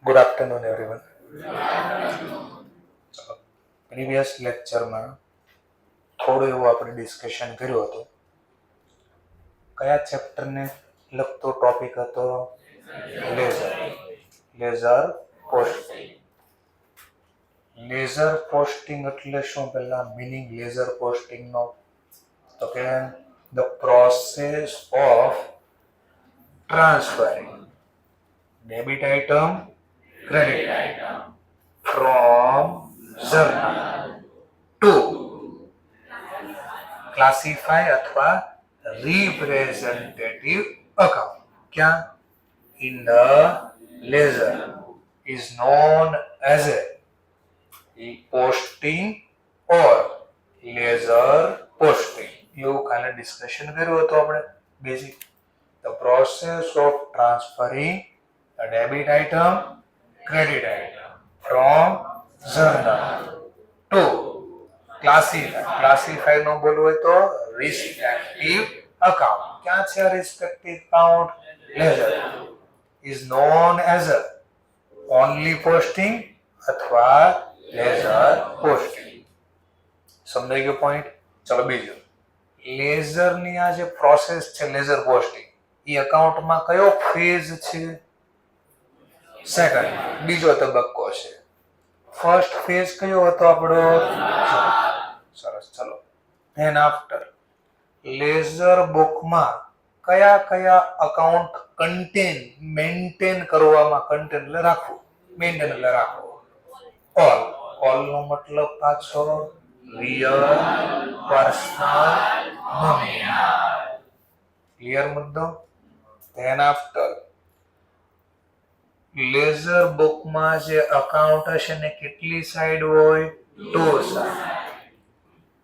Good afternoon, everyone. ચલો previous લેક્ચરમાં થોડું એવું આપણે ડિસ્કશન કર્યું હતું. કયા ચેપ્ટરને લગતો ટોપિક હતો? Laser posting. લેઝર પોસ્ટિંગ એટલે શું? પહેલા મિનિંગ લેઝર પોસ્ટિંગનો તો કે the process of transferring debit item, credit item from journal to classify अथवा representative account. क्या? In the ledger is known as a posting or ledger posting. એવું કાલે discussion કર્યું હતું આપણે basic. The process of transferring a debit item, credit item from journal to classify નો બોલવું હોય તો respective account. ક્યાં છે respective account? ledger is known as a only posting અથવા ledger posting. સમજાઈ ગયો પોઈન્ટ? ચલો બીજું, લેઝર ની આ જે પ્રોસેસ છે લેઝર પોસ્ટિંગ, એ અકાઉન્ટમાં કયો ફેઝ છે? સેકન્ડ, બીજો તબક્કો છે. ફર્સ્ટ ફેઝ કયો હતો આપણો? સરસ. ચલો ધેન આફ્ટર, લેઝર બુકમાં કયા કયા અકાઉન્ટ મેન્ટેન કરવામાં, કન્ટેન એટલે રાખવું, મેન્ટેન એટલે રાખવું. ઓલ નો મતલબ પાછો રિયલ પર્સનલ નોમિનલ. ક્લિયર મુદ્દો? ધેન આફ્ટર, લેઝર બુકમાં જે અકાઉન્ટ હશે ને કેટલી સાઈડ હોય? 2 side.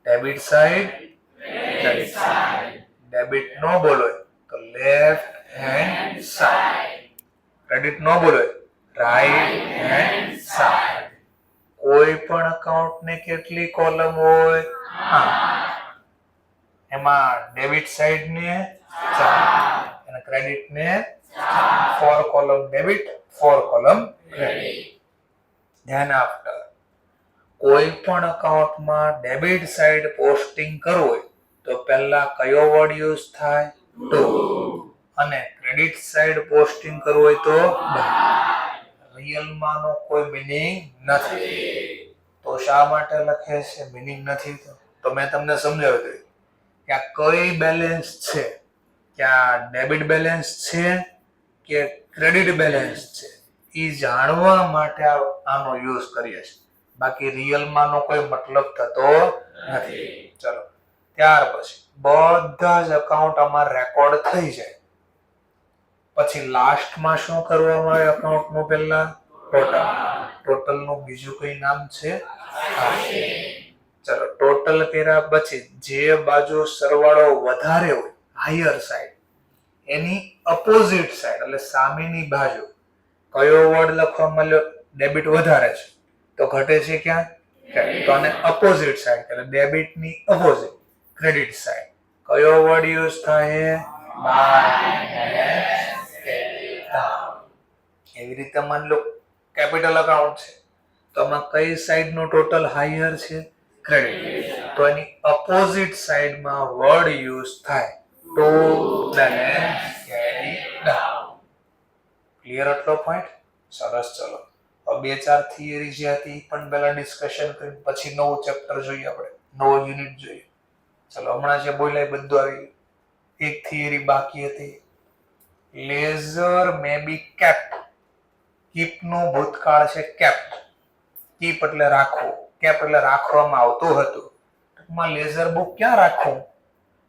Debit side, credit side. Debit નો બોલો તો લેફ્ટ હેન્ડ સાઈડ. ક્રેડિટ નો બોલો રાઈટ હેન્ડ સાઈડ. કોઈ પણ અકાઉન્ટ ને કેટલી કોલમ હોય? 8. એમાં ડેબિટ સાઈડ ને 4 અને ક્રેડિટ ને 4 કોલમ ડેબિટ, 4 કોલમ ક્રેડિટ. ધ્યાન આફ્ટર, કોઈ પણ અકાઉન્ટમાં ડેબિટ સાઈડ પોસ્ટિંગ કરવું હોય તો પહેલા કયો વર્ડ યુઝ થાય? ટુ. અને ક્રેડિટ સાઈડ પોસ્ટિંગ કરવું હોય તો રિયલ માં નો કોઈ મીનિંગ નથી. તો શા માટે લખે છે મીનિંગ નથી? તો મેં તમને સમજાવ્યું હતું કે આ કઈ બેલેન્સ છે, કે આ ડેબિટ બેલેન્સ છે કે ક્રેડિટ બેલેન્સ છે, એ જાણવા માટે આનો યુઝ કરીએ છીએ. બાકી રિયલમાં નો કોઈ મતલબ થતો નથી. ચલો ત્યાર પછી બધા જ અકાઉન્ટ અમાર રેકોર્ડ થઈ જાય પછી લાસ્ટમાં શું કરવામાં આવે? અકાઉન્ટ નું પહેલા ટોટલ નું બીજું કઈ નામ છે? ચલો ટોટલ કર્યા પછી જે બાજુ સરવાળો વધારે હોય, હાયર સાઈડ, એની અપોઝિટ સાઈડ એટલે સામેની બાજુ કયો વર્ડ લખવા મળ્યો? ડેબિટ વધારે છે તો ઘટે છે ક્યાં? તો આને અપોઝિટ સાઈડ એટલે ડેબિટ ની અપોઝિટ ક્રેડિટ સાઈડ. કયો વર્ડ યુઝ થાય? એવી રીતે માન લો કેપિટલ અકાઉન્ટ છે તો આમાં કઈ સાઈડ નું ટોટલ હાયર છે? ક્રેડિટ. તો એની અપોઝિટ સાઈડમાં વર્ડ યુઝ થાય ટુ બેલેન્સ કેરી ડાઉન. ક્લિયર આટલો પોઈન્ટ? સરસ. ચલો હવે 2-4 થિયરી જે હતી પણ પહેલા ડિસ્કશન કરી, પછી નવું ચેપ્ટર જોઈએ, આપણે નવો યુનિટ જોઈએ. ચલો હમણાં જે બોલ્યા બધું આવી. એક થિયરી બાકી હતી, લેઝર મે બી કેપ્ટ. કીપ નું ભૂતકાળ છે કેપ્ટ. કીપ એટલે રાખવું, કેપ એટલે રાખવામાં આવતું હતું. ટૂંકમાં લેઝર બુક ક્યાં રાખવું?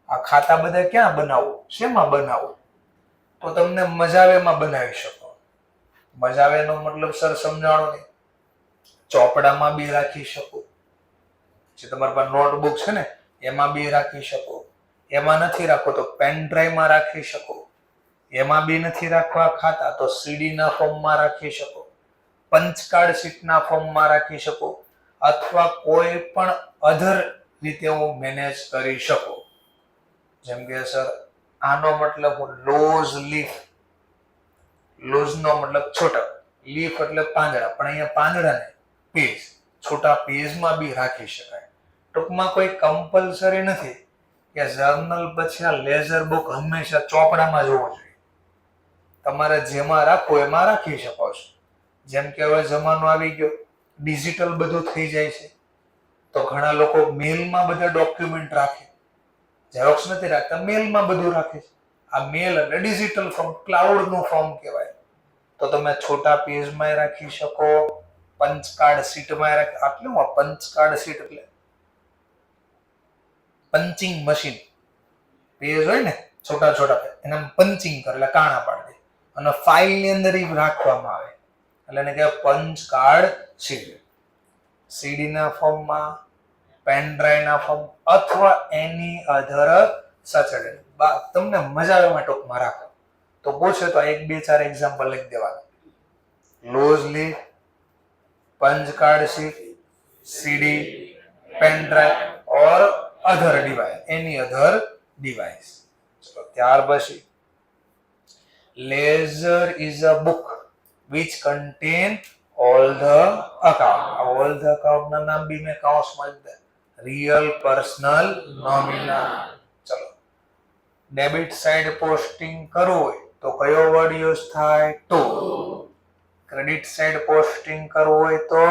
આ ખાતા બધા ક્યાં બનાવવું? શેમાં બનાવવું? તો તમને મજા આવે એમાં બનાવી શકો. મજા આવે એનો મતલબ સર સમજાણો નહીં. ચોપડામાં બી રાખી શકો, જે તમારા પાસે નોટબુક છે ને એમાં બી રાખી શકો. એમાં નથી રાખો તો પેન ડ્રાઈવમાં રાખી શકો. એમાં બી નથી રાખવા ખાતા તો સીડી ના ફોર્મમાં રાખી શકો, પંચ કાર્ડ શીટના ફોર્મમાં રાખી શકો, અથવા કોઈ પણ અધર રીતે હું મેનેજ કરી શકો. જેમ કે સર આનો મતલબ લૂઝ લીફ, લૂઝ નો મતલબ છૂટક, લીફ એટલે પાંદડા, પણ અહીંયા પાંદડાને પેજ, છોટા પેજમાં બી રાખી શકાય. ટૂંકમાં કોઈ કમ્પલસરી નથી કે જર્નલ પછી આ લેઝર બુક હંમેશા ચોપડામાં જ હોવો જોઈએ. તમારે જેમાં રાખવું એમાં રાખી શકો છો. જેમ કે હવે જમાનો આવી ગયો, ડિજિટલ બધું થઈ જાય છે, તો ઘણા લોકો મેલમાં બધા ડોક્યુમેન્ટ રાખે, ઝેરોક્સ નથી રાખતા, મેલમાં બધું રાખે છે. આ મેલ એટલે ડિજિટલ ફોર્મ, ક્લાઉડનું ફોર્મ કહેવાય. તો તમે છોટા પેજમાં રાખી શકો, પંચ કાર્ડ શીટમાં રાખી. આટલું પંચ કાર્ડ શીટ એટલે પંચિંગ મશીન, પેજ હોય ને છોટા છોટા, એને પંચિંગ કરે એટલે કાણા પાડી દે, અને ફાઇલની અંદર એ રાખવામાં આવે એટલે એને કહેવાય પંચ કાર્ડ શીટ. સીડીના ફોર્મમાં, પેન ડ્રાઈવના ફોર્મ અથવા એની અધર સચડે. તમને મજા આવે એમાં ટૂંકમાં રાખો. તો પૂછે તો 1-2-4 એક્ઝામ્પલ લખી દેવાના. Loose leaf, punch card sheet, CD, pen drive or other device, any other device. ચલો ત્યાર પછી ledger is a book which contain all the account. All the account ના નામ બી મેં કાઉન્સમાં જ દે. Real, personal, nominal. ચલો ડેબિટ સાઇડ પોસ્ટિંગ કરવું હોય તો કયો વર્ડ યુઝ થાય? ટુ. ક્રેડિટ સાઇડ પોસ્ટિંગ કરવું હોય તો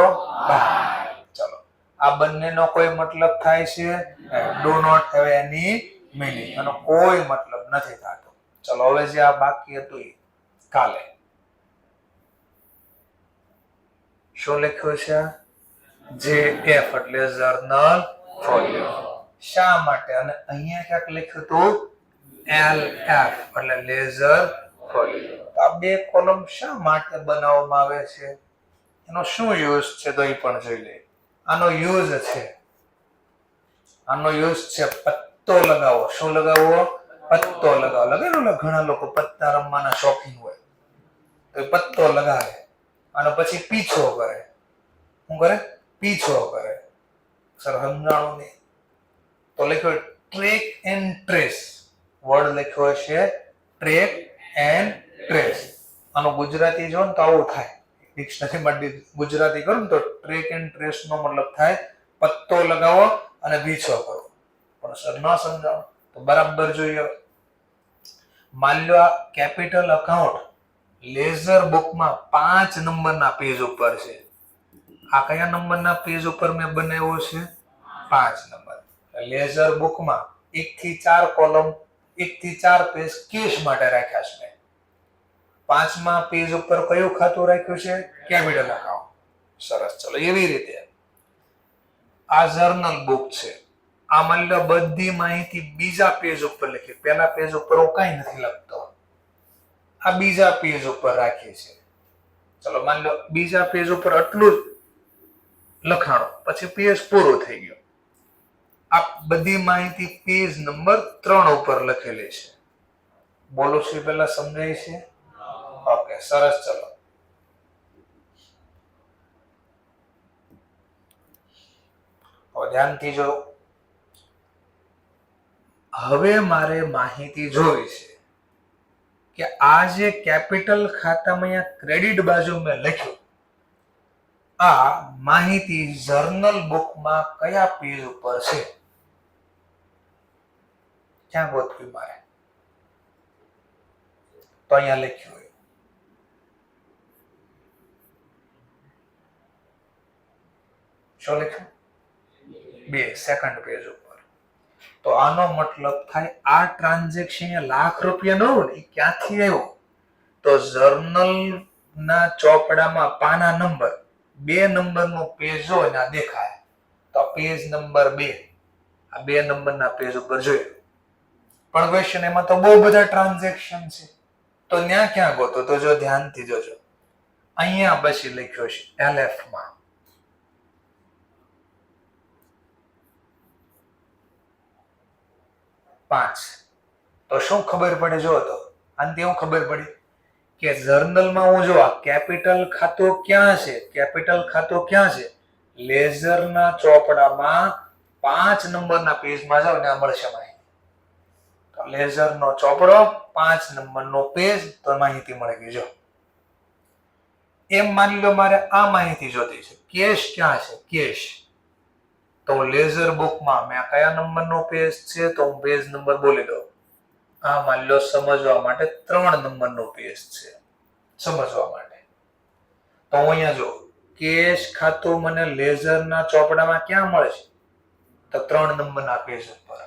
બાય. ચલો આ બંનેનો કોઈ મતલબ થાય છે? Do not have any meaning, એનો કોઈ મતલબ નથી થતો. ચલો હવે જે આ બાકી હતું એ કાલે શું લખ્યું છે? JF એટલે જર્નલ ફોલિયો. શા માટે? અને અહીંયા ક્યાંક લખ્યું હતું LF એટલે લેઝર ફોલિયો. આ બે કોલમ શા માટે બનાવવામાં આવે છે? એનો શું યુઝ છે તો એ પણ જોઈ લઈએ. આનો યુઝ છે પત્તો લગાવો. શું લગાવવો? પત્તો લગાવો. લગાવેલો, ઘણા લોકો પત્તા રમવાના શોખીન હોય તો પત્તો લગાવે અને પછી પીછો કરે. શું કરે? પીછો કરે. સર સમજાણું નહીં તો લખ્યો ટ્રેક એન્ડ ટ્રેસ. વર્ડ લખ્યો છે ટ્રેક એન્ડ ટ્રેસ. આનું ગુજરાતી જો ને તો આવું થાય. ડિક્શનરીમાં ગુજરાતી કરું ને તો ટ્રેક એન્ડ ટ્રેસ નો મતલબ થાય પત્તો લગાવો અને પીછો કરો. પણ સર ન સમજાવો તો બરાબર જોઈએ. માન લો આ કેપિટલ અકાઉન્ટ લેઝર બુકમાં 5 નંબરના પેજ ઉપર છે. આ કયા નંબરના પેજ ઉપર મેં બનાવ્યો છે? 5 નંબર. લેઝર બુકમાં 1 થી 4 કોલમ, 1 થી 4 પેજ કેશ માટે રાખ્યા છે. 5મા પેજ ઉપર કયું ખાતું રાખ્યું છે? Capital account. સરસ. ચલો એવી રીતે આ જર્નલ બુક છે. આ માની લો બધી માહિતી બીજા પેજ ઉપર લખી. પહેલા પેજ ઉપર હું કઈ નથી લખતો, આ બીજા પેજ ઉપર રાખી છે. ચલો માની લો બીજા પેજ ઉપર આટલું જ લખાણો, પછી પેજ પૂરો થઈ ગયો. આ બધી માહિતી પેજ નંબર 3 ઉપર લખેલી છે. બોલો છું પહેલા સમજાય છે? ઓકે સરસ. ચલો હવે ધ્યાનથી જો. હવે મારે માહિતી જોવી છે કે આ જે કેપિટલ ખાતામાં અહીંયા ક્રેડિટ બાજુ મેં લખ્યું, આ માહિતી જર્નલ બુકમાં કયા પેજ ઉપર છે? ક્યાં ગોતવી મારે? તો અહીંયા લખ્યું હોય. શું લખ્યું? 2 સેકન્ડ પેજ ઉપર. તો આનો મતલબ થાય આ ટ્રાન્ઝેક્શન ₹1,00,000 ન હોય ને, ક્યાંથી આવ્યો? તો જર્નલ ના ચોપડામાં પાના નંબર 2 નંબરનો પેજ હોય ને આ દેખાય, તો પેજ નંબર 2, આ 2 નંબરના પેજ ઉપર જોયું. પણ ક્વેશ્ચન એમાં તો બહુ બધા ટ્રાન્ઝેક્શન છે, તો ત્યાં ક્યાં ગોતો? તો જો ધ્યાનથી જોજો, અહીંયા પછી લખ્યો છે LF માં. તો શું ખબર પડે? જો તો આનાથી એવું ખબર પડી કે જર્નલમાં હું જો આ કેપિટલ ખાતું ક્યાં છે? કેપિટલ ખાતું ક્યાં છે? લેઝરના ચોપડામાં 5 નંબરના પેજમાં જાવ ને મળશે માહિતી. તો લેઝરનો ચોપડો 5 નંબરનો પેજ, તો માહિતી મળી ગઈ. જો એમ માની લો મારે આ માહિતી જોતી છે, કેશ ક્યાં છે, કેશ. તો લેઝર બુકમાં મેં કયા નંબરનો પેજ છે, તો હું પેજ નંબર બોલી દઉં. આ માની લો સમજવા માટે 3 નંબરનો પેજ છે, સમજવા માટે. તો હું અહીંયા જો કેશ ખાતું મને લેઝરના ચોપડામાં ક્યાં મળે છે, તો 3 નંબરના પેજ ઉપર.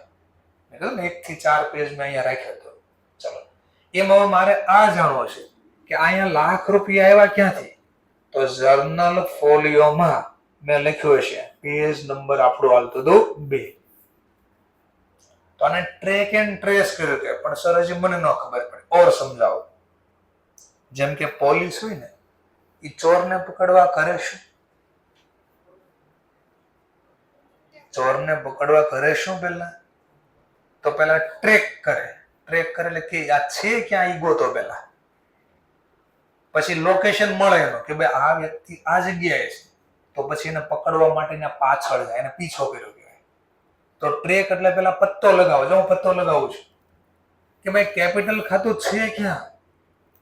મેં કીધું ને 1 થી 4 પેજ મેં અહીંયા રાખ્યો હતો. ચલો, એમાં હવે મારે આ જાણવું છે કે અહીંયા લાખ રૂપિયા આવ્યા ક્યાંથી, તો જર્નલ ફોલિયોમાં મેં લખ્યું છે પેજ નંબર આપણું હાલતું હતું 2. તો આને ટ્રેક એન્ડ ટ્રેસ કર્યું કે, પણ સર હજી મને ન ખબર પડે, ઓર સમજાવો. જેમ કે પોલીસ હોય ને, એ ચોરને પકડવા કરે શું, ચોરને પકડવા કરે શું પહેલા, તો પહેલા ટ્રેક કરે. ટ્રેક કરે એટલે કે આ છે ક્યાં, ઈ ગોતો પહેલા. પછી લોકેશન મળે એનો કે ભાઈ આ વ્યક્તિ આ જગ્યાએ છે, તો પછી એને પકડવા માટે એના પાછળ જાય, એને પીછો કર્યો કહેવાય. તો ટ્રેક એટલે પહેલા પત્તો લગાવો. જો હું પત્તો લગાવું છું કે ભાઈ કેપિટલ ખાતું છે ક્યાં,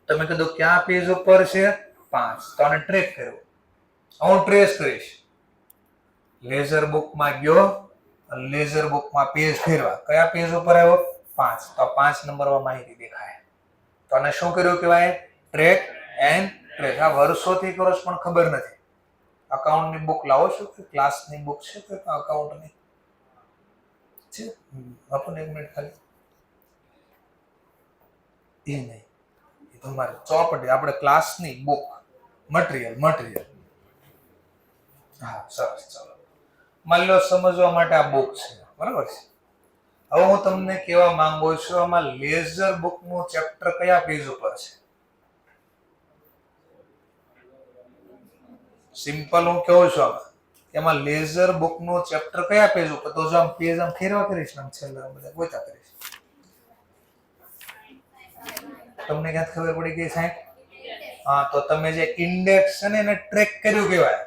તમે કીધું ક્યાં પેજ ઉપર છે, 5. તો આને ટ્રેક કર્યો. હું ટ્રેસ કરીશ. લેઝર બુકમાં ગયો, લેઝર બુકમાં પેજ ફેરવા, કયા પેજ ઉપર આવ્યો, 5. તો 5 નંબરમાં માહિતી દેખાય. તો આને શું કર્યું કહેવાય, ટ્રેક એન્ડ ટ્રેસ. આ વર્ષોથી કરો પણ ખબર નથી. અકાઉન્ટની બુક લાવો છો કે ક્લાસની બુક છે કે અકાઉન્ટની છે, આપો ને 1 મિનિટ ખાલી. એ નહીં, એ તમારે ચોપડી, આપણે ક્લાસની બુક, મટીરિયલ. હા, સરસ. ચલો, માની લો સમજવા માટે આ બુક છે, બરાબર છે. હવે હું તમને કહેવા માંગુ છું, આમાં લેઝર બુકનું ચેપ્ટર કયા પેજ ઉપર છે. સિમ્પલ હું કહું છું આમાં, એમાં લેઝર બુકનું ચેપ્ટર કયા પેજ ઉપર, તો જો આમ પેજ આમ ફેરવા કરીશ ને, આમ છેલ્લે બધા ગોતા કરીશ, તમને ક્યાં ખબર પડી ગઈ સાહેબ? હા, તો તમે જે ઇન્ડેક્સ છે ને એને ટ્રેક કર્યું કહેવાય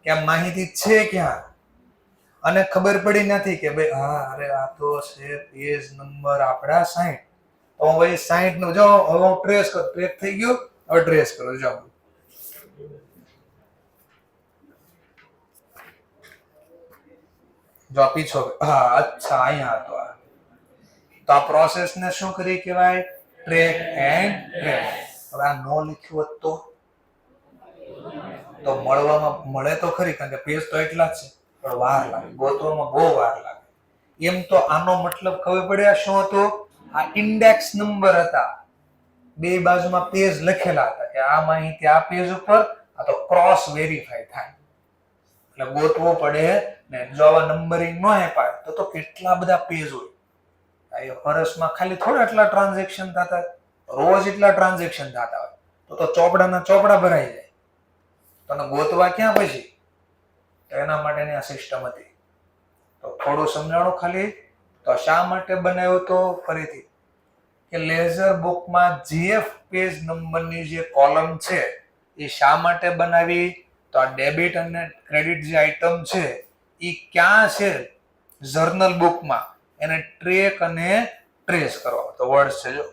કે આ માહિતી છે ક્યાં, અને ખબર પડી નથી કે ભાઈ હા અરે આ તો છે પેજ નંબર આપડા 60. તો હું ભાઈ 60 નો જો હવે હું ટ્રેસ કરું, ટ્રેક થઈ ગયો. હવે ટ્રેસ કરો, જો જો પીછો, હા અચ્છા અહીંયા હતો. તો આ પ્રોસેસ ને શું કરી કહેવાય, ટ્રેક એન્ડ ટ્રેસ. હવે આ નો લખ્યું હોત તો મળવામાં મળે તો ખરી, કારણ કે પેજ તો એટલા જ છે, પણ વાર લાગે, ગોતવામાં બહુ વાર લાગે. એમ તો આનો મતલબ ખબર પડ્યા શું હતો, આ ઇન્ડેક્સ નંબર હતા, 2 બાજુમાં પેજ લખેલા હતા કે આ માહિતી આ પેજ ઉપર, આ તો ક્રોસ વેરીફાઈ થાય એટલે ગોતવું પડે ને. જો આવા નંબરિંગ ન આપ્યા તો કેટલા બધા પેજ હોય. એ વર્ષમાં ખાલી થોડા એટલા ટ્રાન્ઝેક્શન થતા, રોજ એટલા ટ્રાન્ઝેક્શન થતા હોય, તો ચોપડાના ચોપડા ભરાઈ જાય. તને ગોતવા ક્યાં પછી, તો એના માટેની આ સિસ્ટમ હતી. તો થોડું સમજાણું ખાલી. તો શા માટે બનાવ્યો તો ફરીથી કે લેઝર બુકમાં જીએફ પેજ નંબરની જે કોલમ છે એ શા માટે બનાવી, તો આ ડેબિટ અને ક્રેડિટ જે આઇટમ છે એ ક્યાં છે જર્નલ બુકમાં, એને ટ્રેક અને ટ્રેસ કરવા. તો વર્ડ છે જો,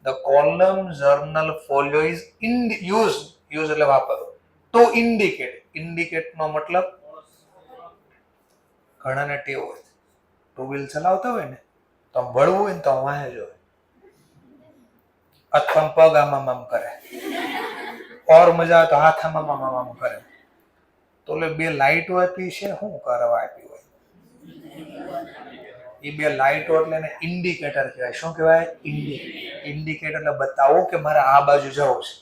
the column journal folio is use એટલે વાપરવું, ટુ ઇન્ડિકેટ નો મતલબ, ઘણાને ટેવ હોય 2 વ્હીલ ચલાવતા હોય ને તો વળવું હોય ને તો વાહે જો, અથવા પગ આમ કરે, ઓર મજા આવે તો હાથ આમ કરે. તો એટલે 2 લાઈટો આપી છે, શું કરવા આપી હોય, એ 2 લાઈટો એટલે એને ઇન્ડિકેટર કહેવાય. શું કહેવાય, ઇન્ડિકેટર એટલે બતાવો કે મારે આ બાજુ જવું છે,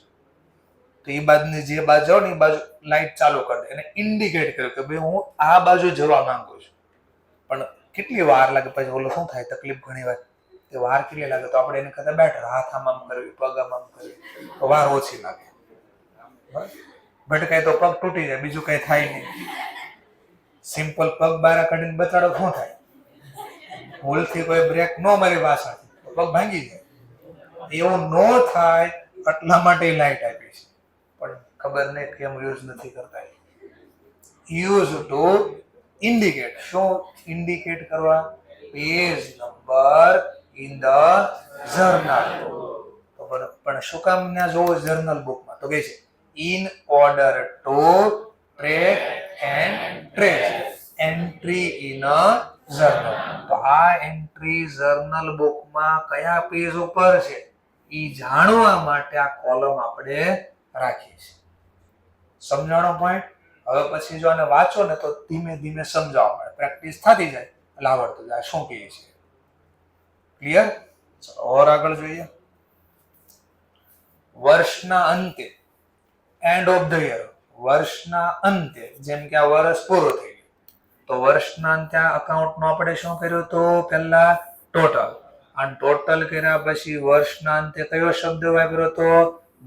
તો એ બાજુની જે બાજુ જાવ ને એ બાજુ લાઈટ ચાલુ કરી દે, એને ઇન્ડિકેટ કર્યું કે ભાઈ હું આ બાજુ જવા માંગુ છું. પણ કેટલી વાર લાગે, પછી ઓલો શું થાય તકલીફ ઘણી વાર, કે વાર કેટલી લાગે, તો આપણે એને કરતા બેટર હાથ આમ કરવી, પગ આમ કરવી, તો વાર ઓછી લાગે. ભટકાય તો પગ તૂટી જાય, બીજું કઈ થાય નહીં. સિમ્પલ પગ બહાર કાઢીને બતાડો શું થાય, ભૂલથી કોઈ બ્રેક ન મારી પાછળથી તો પગ ભાંગી જાય. એવું ન થાય એટલા માટે લાઈટ આપી છે, પણ ખબર નહીં કેમ યુઝ નથી કરતા. Use to indicate. શું ઇન્ડિકેટ કરવા, page number in the journal. પણ શું કામ ના જોવો જર્નલ બુકમાં, તો કે છે in order to track and trace. Entry in a journal. તો આ એન્ટ્રી જર્નલ બુકમાં કયા પેજ ઉપર છે ઈ જાણવા માટે આ કોલમ આપણે રાખીએ છીએ. સમજાણો પોઈન્ટ? હવે પછી જો આને વાંચો ને તો ધીમે ધીમે સમજાવવા મળે, પ્રેક્ટિસ થતી જાય એટલે આવડતું જાય શું કહીએ છીએ. ક્લિયર? ચલો ઓર આગળ જોઈએ. વર્ષના અંતે, એન્ડ ઓફ ધ યર, વર્ષના અંતે, જેમ કે આ વર્ષ પૂરું થઈ ગયું તો વર્ષના અંતે અકાઉન્ટનો આપણે શું કર્યું તો પહેલા ટોટલ, અને ટોટલ કર્યા પછી વર્ષના અંતે કયો શબ્દ વાપર્યો તો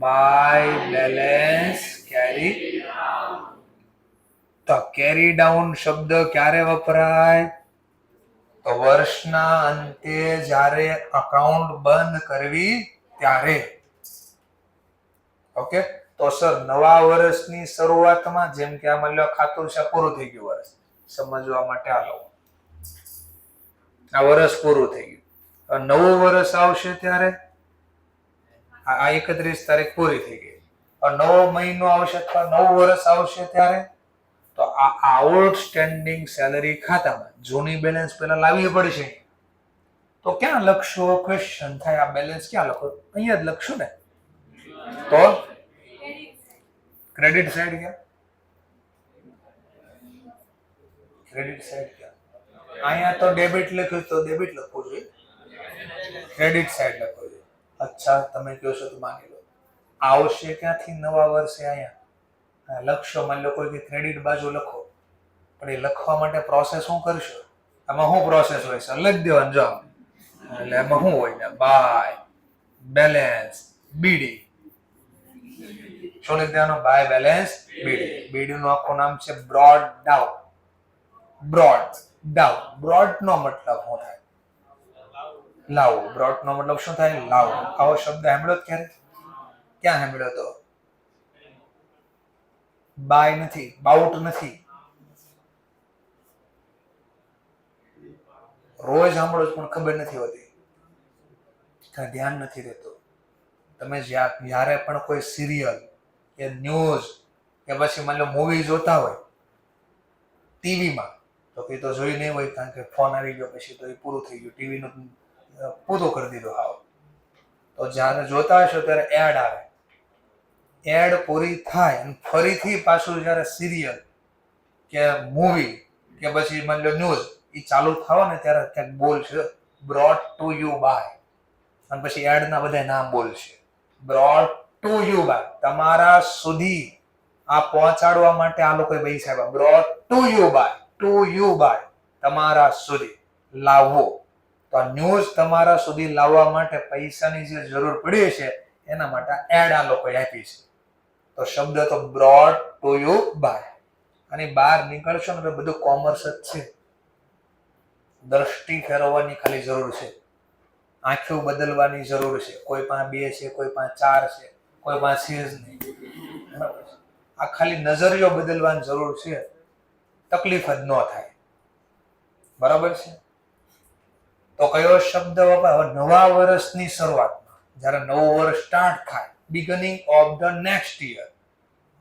બાય બેલેન્સ કેરી. તો કેરી ડાઉન શબ્દ ક્યારે વપરાય તો વર્ષના અંતે જ્યારે અકાઉન્ટ બંધ કરવી ત્યારે. ઓકે, તો સર નવા વર્ષની શરૂઆતમાં, જેમ કે આ માની લો ખાતું છે પૂરું થઈ ગયું વર્ષ, સમજવા માટે આ લો આ વર્ષ પૂરું થઈ ગયું, નવું વર્ષ આવશે ત્યારે આ 31 તારીખ પૂરી થઈ ગઈ, નવો મહિનો આવશે અથવા નવું વર્ષ આવશે ત્યારે તો આ આઉટસ્ટેન્ડિંગ સેલરી ખાતામાં જૂની બેલેન્સ પહેલા લાવવી પડશે. તો ક્યાં લખશો? ક્વેશ્ચન થાય આ બેલેન્સ ક્યાં લખો? અહીંયા જ લખશું ને. તો ક્રેડિટ સાઈડ ક્યાં? ક્રેડિટ સાઈડ ક્યાં? અહીંયા તો ડેબિટ લખ્યું તો ડેબિટ લખવું જોઈએ, ક્રેડિટ સાઈડ લખવું જોઈએ. અચ્છા, તમે કહો છો તો માની લો આવશે ક્યાંથી નવા વર્ષે? અહીંયા લખશો, માની લો કોઈ ક્રેડિટ બાજુ લખો, પણ એ લખવા માટે પ્રોસેસ શું કરશો? આમાં શું પ્રોસેસ હોય છે? લખી દેવાનું જો, એટલે એમાં શું હોય ને બાય બેલેન્સ બીડી. શું લખી દેવાનું? બાય બેલેન્સ બીડી. બીડી નું આખું નામ છે brought down. Brought down, brought નો મતલબ શું થાય? લાવું. બ્રોડ નો મતલબ શું થાય? લાવું. આવો શબ્દ સાંભળ્યો ક્યારે? ક્યાં સાંભળ્યો તો? બાય નથી, બાઉટ નથી, રોજ સાંભળો પણ ખબર નથી હોતી, ધ્યાન નથી રહેતું. તમે જ્યારે પણ કોઈ સિરિયલ કે ન્યૂઝ કે પછી માની લો મૂવી જોતા હોય ટીવીમાં, તો કે તો જોઈ નહીં હોય, કારણ કે ફોન આવી ગયો પછી તો એ પૂરું થઈ ગયું, ટીવીનું પૂરું કરી દીધું હાવ. તો જ્યારે જોતા હશો ત્યારે એડ આવે, એડ પૂરી થાય અને ફરીથી પાછું જ્યારે સિરિયલ કે મૂવી કે પછી માની લો ન્યૂઝ એ ચાલુ થવા ને ત્યારે ક્યાંક બોલશે બ્રોટ ટુ યુ બાય, અને પછી એડના બધા નામ બોલશે. બ્રોટ ટુ યુ બાય, તમારા સુધી આ પહોંચાડવા માટે આ લોકોએ પૈસા આપ્યા. Brought to you by, to you by, તમારા સુધી લાવવો. તો આ ન્યૂઝ તમારા સુધી લાવવા માટે પૈસાની જે જરૂર પડી છે એના માટે એડ આ લોકોએ આપી છે. તો શબ્દ તો બ્રોટ ટુ યુ બાય. અને બહાર નીકળશો ને બધું કોમર્સ જ છે. દ્રષ્ટિ ફેરવવાની ખાલી જરૂર છે, આંખો બદલવાની જરૂર છે. કોઈ પાસે 2 છે, કોઈ પાસે 4 છે, કોઈ પાસે છે જ નહીં. આ ખાલી નજરિયો બદલવાની જરૂર છે, તકલીફ જ ન થાય. બરાબર છે? તો કયો શબ્દ વપરાય? નવા વર્ષની શરૂઆતમાં, જ્યારે નવું વર્ષ સ્ટાર્ટ થાય, beginning of the next year,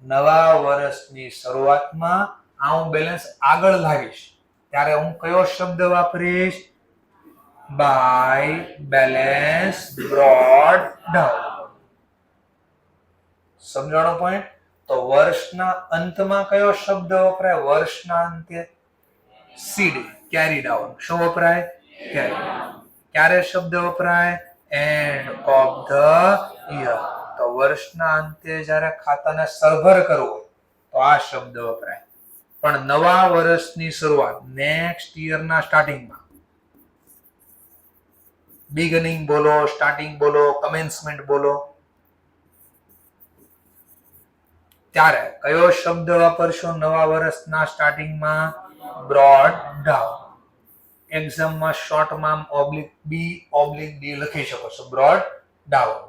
નવા વર્ષની શરૂઆતમાં આ હું બેલેન્સ આગળ લાવીશ ત્યારે હું કયો શબ્દ વાપરીશ? By balance brought down. સમજાણો પોઈન્ટ? તો વર્ષના અંતમાં કયો શબ્દ વપરાય? વર્ષના અંતે સીડી, કેરી ડાઉન. શું વપરાય? કેરી. ક્યારે શબ્દ વપરાય? End of the year. તો વર્ષના અંતે જ્યારે ખાતાને સરભર કરવું તો આ શબ્દ વપરાય. પણ નવા વર્ષની શરૂઆત, નેક્સ્ટ યરના સ્ટાર્ટિંગમાં, બિગનિંગ બોલો, સ્ટાર્ટિંગ બોલો, કમેન્સમેન્ટ બોલો, ત્યારે કયો શબ્દ વાપરશો? નવા વર્ષના સ્ટાર્ટિંગમાં બ્રોડ ડાઉન. એક્ઝામમાં શોર્ટમાં ઓબ્લિક બી ઓબ્લિક ડી લખી શકો છો, બ્રોડ ડાઉન.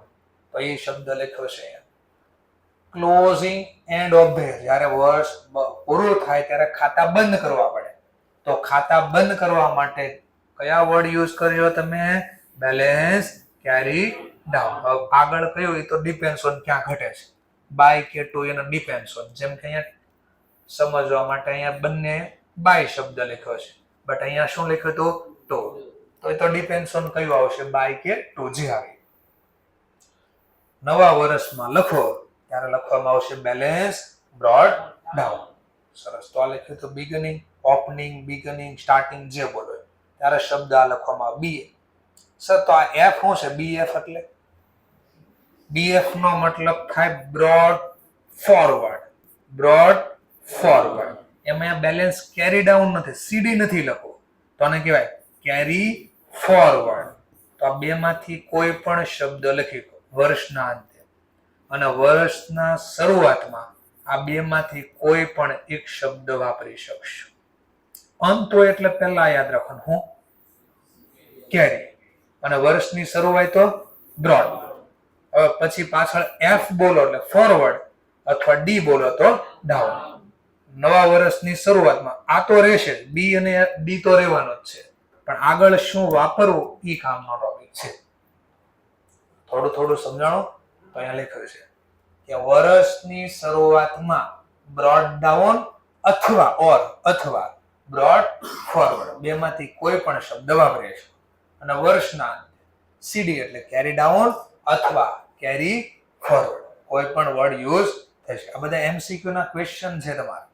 તો એ શબ્દ લખ્યો છે. Closing end of the year, જ્યારે વર્ષ પૂરું થાય ત્યારે ખાતા બંધ કરવા પડે. તો ખાતા બંધ કરવા માટે કયા વર્ડ યુઝ કર્યો તમે? બેલેન્સ કેરી ડાઉન. આગળ કયું એ તો ડિપેન્ડ્સ ઓન ક્યાં ઘટે છે. બાય કે ટુ એનો ડિપેન્ડ્સ ઓન. જેમ કે અહીંયા સમજવા માટે અહીંયા બંને બાય શબ્દ લખ્યો છે, બટ અહીંયા શું લખ્યું હતું? ટુ. તો એ તો ડિપેન્ડ્સ ઓન કયું આવશે? બાય કે ટુ જે આવે. નવા વર્ષમાં લખો ત્યારે લખવામાં આવશે બેલેન્સ બ્રોડ ડાઉન. સરસ. તો આ લખ્યું તો બિગનિંગ, ઓપનિંગ, બિગનિંગ, સ્ટાર્ટિંગ જે બોલો ત્યારે શબ્દ આ લખવામાં આવે બી. સર તો આ એફ શું છે? બીએફ એટલે બીએફ નો મતલબ થાય બ્રોડ ફોરવર્ડ. Broad forward. એમાં બેલેન્સ કેરી ડાઉન નથી, સીડી નથી લખો તો આને કહેવાય કેરી ફોરવર્ડ. તો આ બે માંથી કોઈ પણ શબ્દ લખી વર્ષના અંતે અને વર્ષના શરૂઆતમાં આ બે માંથી કોઈ પણ એક શબ્દ વાપરી શકશો. અંતો એટલે પહેલા યાદ રાખવાનું હું કેરી અને વર્ષની શરૂઆત તો બ્રોડ. હવે પછી પાછળ એફ બોલો એટલે ફોરવર્ડ અથવા ડી બોલો તો ડાઉન. નવા વર્ષની શરૂઆતમાં આ તો રહેશે, બી અને ડી તો રહેવાનો જ છે, પણ આગળ શું વાપરવું એ કામનો ટોપિક છે. થોડું થોડું સમજાણો તો અહીંયા લખ્યું છે કે વર્ષની શરૂઆતમાં બ્રોડ ડાઉન અથવા બ્રોડ ફોરવર્ડ બે માંથી કોઈ પણ શબ્દ વાપરે છે. અને વર્ષના સીડી એટલે કેરી ડાઉન અથવા કેરી ફોરવર્ડ કોઈ પણ વર્ડ યુઝ થશે. આ બધા એમસીક્યુ ના ક્વેશ્ચન છે તમારા.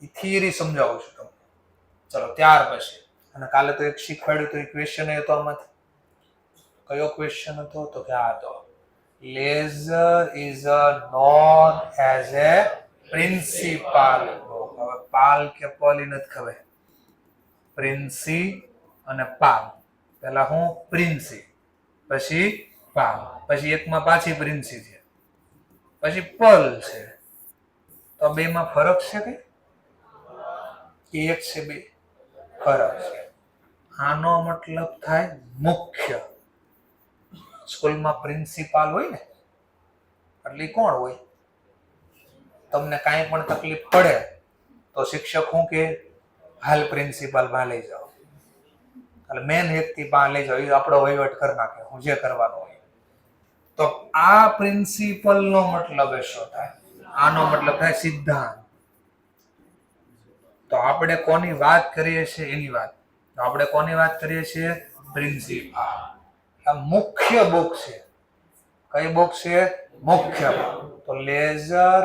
એ થિયરી સમજાવું છું તમને. ચલો ત્યાર પછી અને કાલે તો એક શીખવાડ્યું તો એ ક્વેશ્ચન હતો આમાંથી. કયો ક્વેશ્ચન હતો? તો કે આ હતો ledger is known as a principal. હવે પાલ કે પોલી નથી ખબર. પ્રિન્સી અને પાલ. પેલા હું પ્રિન્સી, પછી પાલ, પછી એકમાં પાછી પ્રિન્સી છે, પછી પલ છે. તો બે માં ફરક છે કે એક છે? બે ફરક છે. આનો મતલબ થાય મુખ્ય. સ્કૂલમાં પ્રિન્સિપાલ હોય ને એટલે કોણ હોય? તમને કાંઈ પણ તકલીફ પડે તો શિક્ષક શું કે હાલ પ્રિન્સિપાલ પાસે લઈ જાઓ, એટલે મેન વ્યક્તિ પાસે લઈ જાઓ, એ આપણો વહીવટ કરી નાખે હું જે કરવાનો હોય. તો આ પ્રિન્સિપલ નો મતલબ શું થાય? આનો મતલબ થાય સિદ્ધાંત. તો આપણે કોની વાત કરીએ છીએ એની વાત. તો આપણે કોની વાત કરીએ છીએ? પ્રિન્સિપાલ. આ મુખ્ય બુક છે. કઈ બુક છે? મુખ્ય. તો ledger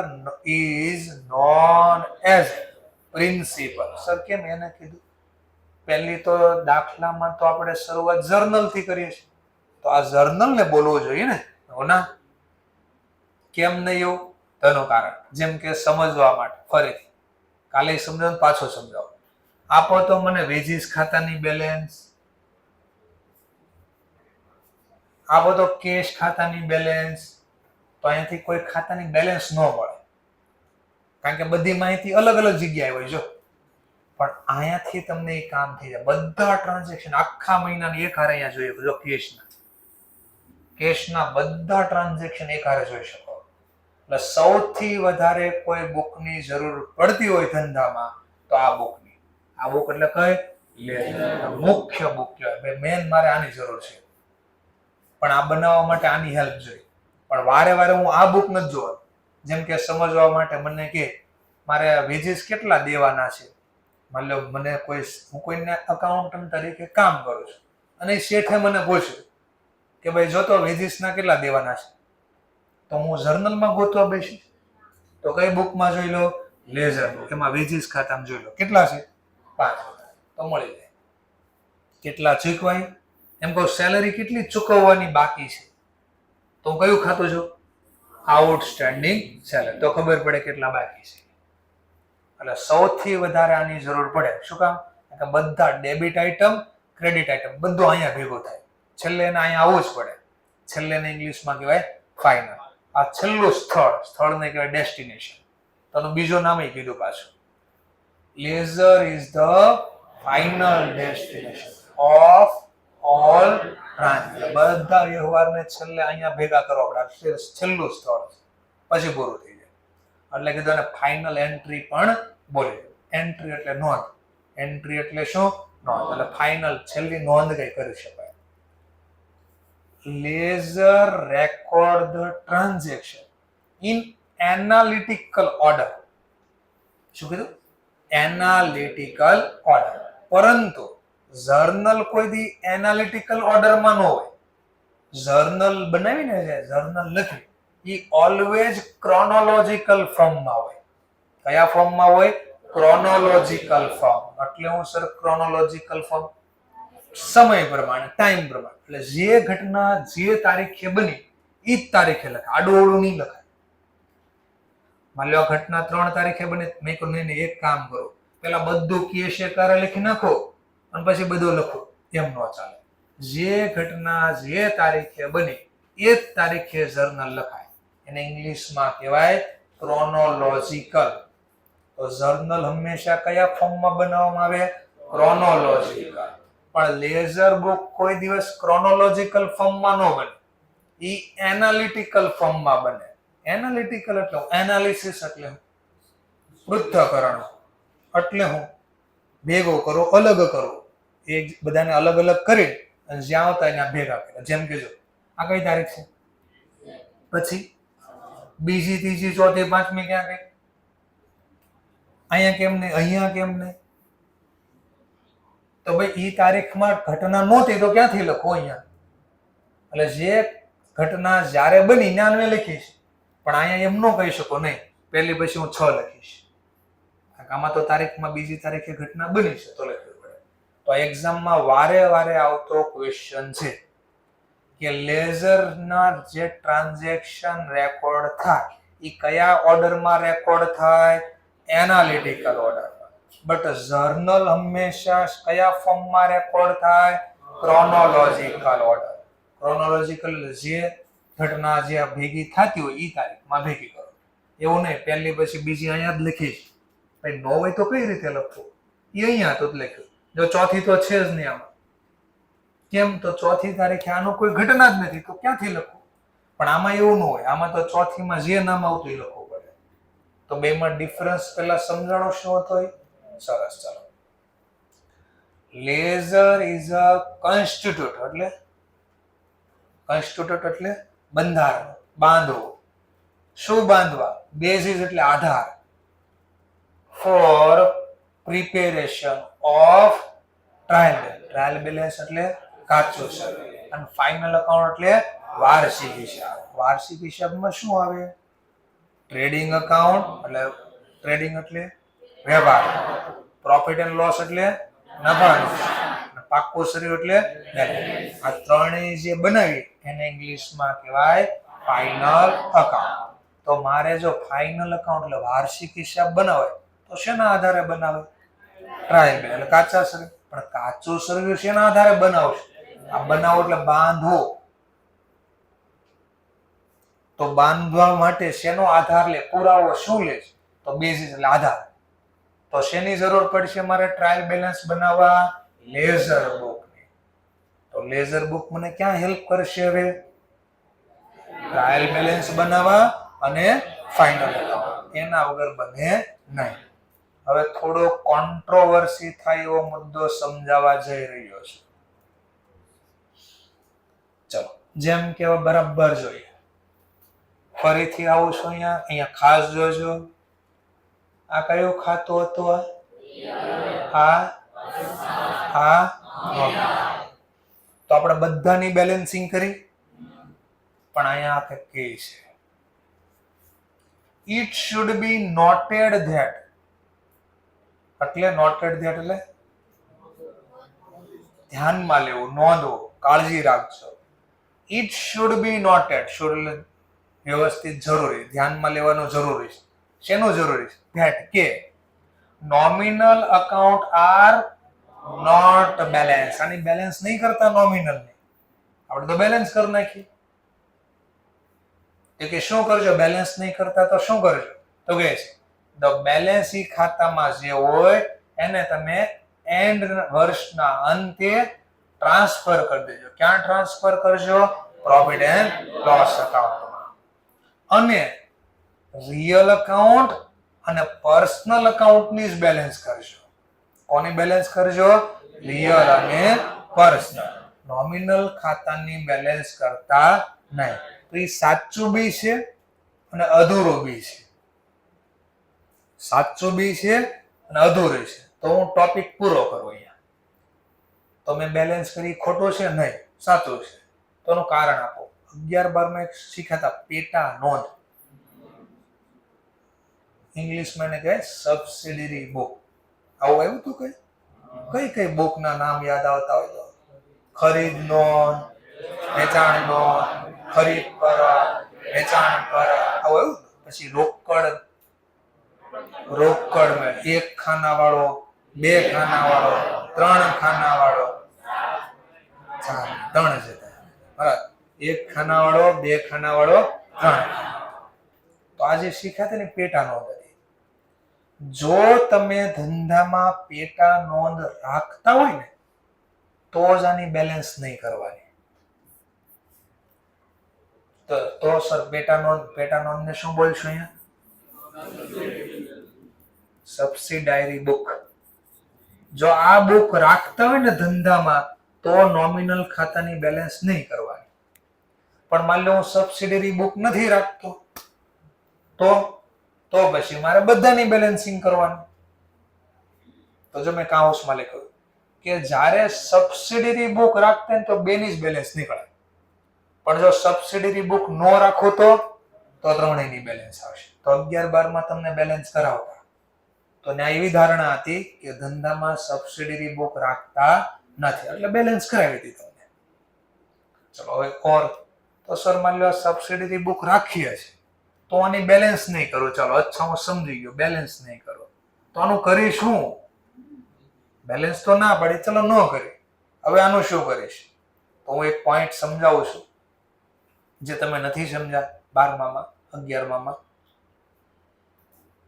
is known as principal. Sir કેમ એને કીધું? પહેલી તો દાખલામાં તો આપણે શરૂઆત જર્નલ થી કરીએ છીએ, તો આ જર્નલ ને બોલવું જોઈએ ને. ના, કેમ નહીં એવું? તેનું કારણ જેમ કે સમજવા માટે ફરીથી કાલે સમજાવું, પાછો સમજાવો. આપો તો મને વેજીસ ખાતાની બેલેન્સ, આપો તો કેશ ખાતાની બેલેન્સ, તો અહીંયાથી કોઈ ખાતાની બેલેન્સ ન મળે કારણ કે બધી માહિતી અલગ અલગ જગ્યાએ હોય. જો પણ અહીંયાથી તમને એ કામ થઈ જાય. બધા ટ્રાન્ઝેક્શન આખા મહિનાની એક હારે અહીંયા જોઈએ. જો કેશના બધા ટ્રાન્ઝેક્શન એક હારે જોઈ શકો. એટલે સૌથી વધારે કોઈ બુકની જરૂર પડતી હોય ધંધામાં તો આ બુકની. આ બુક એટલે કઈ? મુખ્ય બુક કહેવાય. મેન મારે આની જરૂર છે, પણ આ બનાવવા માટે આની હેલ્પ જોઈએ. પણ વારે વારે હું આ બુક નથી જોવા. જેમ કે સમજવા માટે મને કે મારે વેજીસ કેટલા દેવાના છે, માની લો મને હું કોઈને અકાઉન્ટન્ટ તરીકે કામ કરું છું અને શેઠે મને પૂછ્યું કે ભાઈ જો તો વેજીસના કેટલા દેવાના છે, તો હું જર્નલમાં ગોતવા બેસીશ તો કઈ બુકમાં જોઈ લો? Ledger book. એમાં વેજીસ ખાતામાં જોઈ લો કેટલા છે? 5,000. તો મળી જાય. કેટલા ચૂકવાય? એમ કહું સેલરી કેટલી ચૂકવવાની બાકી છે, તો હું કયું ખાતું છું? Outstanding salary. તો ખબર પડે કેટલા બાકી છે. એટલે સૌથી વધારે આની જરૂર પડે. શું કામ? કે બધા ડેબિટ આઇટમ, ક્રેડિટ આઇટમ બધું અહીંયા ભેગું થાય. છેલ્લે એને અહીંયા આવવું જ પડે. છેલ્લે ને ઇંગ્લિશમાં કહેવાય ફાઇનલ. આ છેલ્લું સ્થળને કહેવાય ડેસ્ટિનેશન. તો બીજું નામ કીધું પાછું. Ledger is the final destination of all transaction. બધા વ્યવહારને છેલ્લે અહીંયા ભેગા કરવા પડે. છેલ્લું સ્થળ પછી પૂરું થઈ જાય. એટલે કીધું એને ફાઇનલ એન્ટ્રી પણ બોલે. એન્ટ્રી એટલે નોંધ. એન્ટ્રી એટલે શું? નોંધ. એટલે ફાઇનલ છેલ્લી નોંધ કઈ કરી શકાય. Ledger record the transaction in analytical order. શું કીધું? Analytical order. પરંતુ જર્નલ કોઈ દી એનાલિટિકલ ઓર્ડરમાં ન હોય. જર્નલ બનાવીને છે, જર્નલ લખી, એ ઓલવેઝ ક્રોનોલોજીકલ ફોર્મમાં હોય. કયા ફોર્મમાં હોય? Chronological form. એટલે હું સર ક્રોનોલોજીકલ ફોર્મ સમય પ્રમાણે, ટાઈમ પ્રમાણે. એટલે જે ઘટના જે તારીખે બની એ જ તારીખે લખાય, આડું અવળું નહીં લખાય. માની લો ઘટના 3 તારીખે બની, મેં કહ્યું નહીં એક કામ કરો, પેલા બધું કેશ કારે લખી નાખો અને પછી બધું લખો, એમ ન ચાલે. જે ઘટના જે તારીખે બની એ જ તારીખે જર્નલ લખાય. એને ઇંગ્લિશમાં કહેવાય ક્રોનોલોજીકલ. તો જર્નલ હંમેશા કયા ફોર્મમાં બનાવવામાં આવે? ક્રોનોલોજીકલ. પણ લેઝર બુક કોઈ દિવસ ક્રોનોલોજીકલ ફોર્મમાં ન બને, એ એનાલિટિકલ ફોર્મમાં બને. એનાલિટિકલ એટલે એનાલિસિસ, એટલે પૃથ્થકરણ, એટલે હું ભેગો કરો, અલગ કરો, એ બધાને અલગ અલગ કરી અને જ્યાં આવતા ત્યાં ભેગા કર્યા. જેમ કે જો આ કઈ તારીખ છે, પછી બીજી, ત્રીજી, ચોથી, પાંચમી ક્યાં ગઈ? અહીંયા કેમ નહીં, અહીંયા કેમ નહીં? તો ભાઈ ઈ તારીખમાં ઘટના નહોતી તો ક્યાંથી લખો અહીંયા? એટલે જે ઘટના જ્યારે બની ત્યાં મેં લખીશ, પણ અહીંયા એમ ન કહી શકો નહીં પહેલી પછી હું 6 લખીશ. આમાં તો તારીખમાં બીજી તારીખે ઘટના બની છે તો લખવી પડે. તો એક્ઝામમાં વારે વારે આવતો ક્વેશ્ચન છે કે લેઝરના જે ટ્રાન્ઝેક્શન રેકોર્ડ થાય એ કયા ઓર્ડરમાં રેકોર્ડ થાય? એનાલિટિકલ ઓર્ડરમાં. બટ જર્નલ હંમેશા કયા ફોર્મમાં રેકોર્ડ થાય? Chronological order. ક્રોનોલોજીકલ જે ઘટના જે ભેગી થતી હોય એ તારીખમાં ભેગી કરો. એવું નહીં પહેલી પછી બીજી અહીંયા જ લખીશ. ભાઈ નો હોય તો કઈ રીતે લખવું? એ અહીંયા તો જ લખ્યું. જો ચોથી તો છે જ નહીં આમાં. કેમ? તો ચોથી તારીખે આનો કોઈ ઘટના જ નથી તો ક્યાંથી લખવું? પણ આમાં એવું ન હોય. આમાં તો ચોથીમાં જે નામ આવતું એ લખવું પડે. તો બેમાં ડિફરન્સ પહેલા સમજાણો શું હતો? સરસ, ચાલો. Ledger is a constitute. એટલે કોન્સ્ટિટ્યુટ એટલે બંધારણ, બાંધવું. શું બાંધવા? બેઝિસ એટલે આધાર. For preparation of trial balance. Trial balance એટલે કાચો સર્વે. અને ફાઇનલ અકાઉન્ટ એટલે વાર્ષિક હિસાબ. વાર્ષિક હિસાબમાં શું આવે? ટ્રેડિંગ અકાઉન્ટ એટલે ટ્રેડિંગ એટલે વ્યવહાર. પ્રોફિટ એન્ડ લોસ એટલે નફા નુકસાન. પાક્કો સર્વે એટલે બેલેન્સ. આ ત્રણેય જે બનાવી એને ઇંગ્લિશમાં કહેવાય ફાઇનલ અકાઉન્ટ. તો મારે જો ફાઇનલ અકાઉન્ટ એટલે વાર્ષિક હિસાબ બનાવે તો શેના આધારે બનાવે? ટ્રાયલ બેલેન્સ એટલે કાચા સર્વે. પણ કાચો સર્વે શેના આધારે બનાવશે? આ બનાવો એટલે બાંધવો. તો બાંધવા માટે શેનો આધાર લે? પુરાવો શું લે? તો બેઝિસ એટલે આધાર. તો શેની જરૂર પડશે મારે ટ્રાયલ બેલેન્સ બનાવવા? લેઝર બુકની. તો લેઝર બુક મને ક્યાં હેલ્પ કરશે હવે? ટ્રાયલ બેલેન્સ બનાવવા અને ફાઇનલ અકાઉન્ટ. એના વગર બને નહીં. હવે થોડો કોન્ટ્રોવર્સી થાય એવો મુદ્દો સમજાવવા જઈ રહ્યો છે. ચલો, જેમ કે બરાબર જોઈએ. ફરીથી આવું છું અહીંયા ખાસ જોજો. આ કયું ખાતું હતું? તો આપણે બધાની બેલેન્સિંગ કરી, પણ અહીંયા કે છે it should be noted that. એટલે નોટેડ ધેટ એટલે ધ્યાનમાં લેવું, નોંધવું, કાળજી રાખજો. It should be noted. Should એટલે વ્યવસ્થિત, જરૂરી, ધ્યાનમાં લેવાનું જરૂરી છે. શેનું જરૂરી છે? ધેટ કે nominal account are not balance. આની બેલેન્સ નહીં કરતા નોમિનલ ની. આપણે તો બેલેન્સ કરી નાખી. કે શું કરજો? બેલેન્સ નહીં કરતા તો શું કરજો? તો કે છે ધ બેલેન્સ ઈ ખાતામાં જે હોય એને તમે એન્ડ વર્ષના અંતે ટ્રાન્સફર કરી દેજો. ક્યાં ટ્રાન્સફર કરજો? પ્રોફિટ એન્ડ લોસ અકાઉન્ટમાં. અને રિયલ અકાઉન્ટ અને પર્સનલ અકાઉન્ટની જ બેલેન્સ કરજો. કોની બેલેન્સ કરજો? રિયલ અને પર્સનલ. નોમિનલ ખાતાની બેલેન્સ કરતા નહીં. તો એ સાચું બી છે અને અધૂરું બી છે. સાચું બી છે અને અધૂરું છે. તો હું ટોપિક પૂરો કરું અહીંયા. તો મેં બેલેન્સ કરી ખોટું છે? નહીં, સાચું છે. તો એનું કારણ આપો. 11-12 માં એક શીખ્યા હતા પેટા નોંધ. ઇંગ્લિશમાં એને કહે સબસિડરી બુક. આવું આવ્યું તું કઈ કઈ બુક ના નામ યાદ આવતા હોય તો? ખરીદ નોંધ, વેચાણ નોંધ, ખરીદ કરાર, વેચાણ કરાર, આવું આવ્યું. પછી રોકડ માં 1 ખાના વાળો, 2 ખાના વાળો, 3 ખાના વાળો, 3 છે બરાબર. 1 ખાના વાળો, 2 ખાના વાળો, 3. તો આજે શીખ્યા હતા ને પેટા નોંધ હતી. જો તમે ધંધામાં પેટા નોંધ રાખતા હોય ને તો જ આની બેલેન્સ નહીં કરવાની. તો સર પેટા નોંધ ને શું બોલશો અહીંયા? સબસિડાયરી બુક. જો આ બુક રાખતા હોય ને ધંધામાં તો નોમિનલ ખાતાની બેલેન્સ નહીં કરવાની. પણ માની લો હું સબસિડરી બુક નથી રાખતો તો પછી મારે બધાની બેલેન્સિંગ કરવાની. તો જો મેં કાઉન્સમાં લખ્યું કે જ્યારે સબસિડરી બુક રાખતા હોય તો બેની જ બેલેન્સ નીકળે. પણ જો સબસિડરી બુક ન રાખો તો ત્રણેયની બેલેન્સ આવશે. તો 11-12 માં તમને બેલેન્સ કરાવતા તો ત્યાં એવી ધારણા હતી કે ધંધામાં સબસિડરી બુક રાખતા નથી એટલે બેલેન્સ કરાવી હતી તમને. ચલો હવે તો સર માની લો સબસિડરી બુક રાખીએ છે તો આની બેલેન્સ નહીં કરું. ચાલો અચ્છા હું સમજી ગયો, બેલેન્સ નહીં કરો તો આનું કરીશું? બેલેન્સ તો ના પડી, ચલો ન કરી. હવે આનું શું કરીશ? તો હું એક પોઈન્ટ સમજાવું છું જે તમે નથી સમજ્યા 12માં 11માં.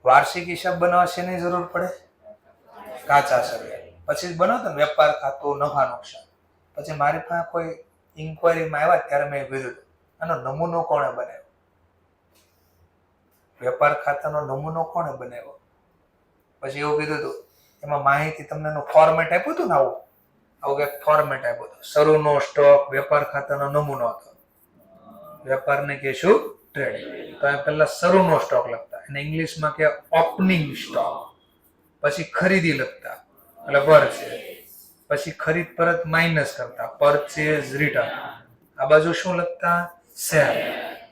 વાર્ષિક હિસાબ બનાવવા શેની જરૂર પડે? કાચા સર્વે. પછી બનાવતો ને વેપાર ખાતું, નફા નુકસાન. પછી મારી પાસે કોઈ ઇન્કવાયરીમાં આવ્યા ત્યારે મેં કીધું આનો નમૂનો કોણે બનાવ્યો? વેપાર ખાતાનો નમૂનો કોણે બનાવ્યો? પછી એવું કીધું હતું એમાં માહિતી તમને ફોર્મેટ આપ્યું હતું ને આવું કંઈક ફોર્મેટ આપ્યું હતું. શરૂનો સ્ટોક, વેપાર ખાતાનો નમૂનો હતો. વેપારને કહેશું ટ્રેડિંગ. તો આ પહેલા શરૂનો સ્ટોક લખતા અને ઇંગ્લિશમાં કે ઓપનિંગ સ્ટોક. પછી ખરીદી લખતા એટલે પરચેઝ. પછી ખરીદ પરત માઇનસ કરતા પરચેઝ રિટર્ન. આ બાજુ શું લખતા? સેલ.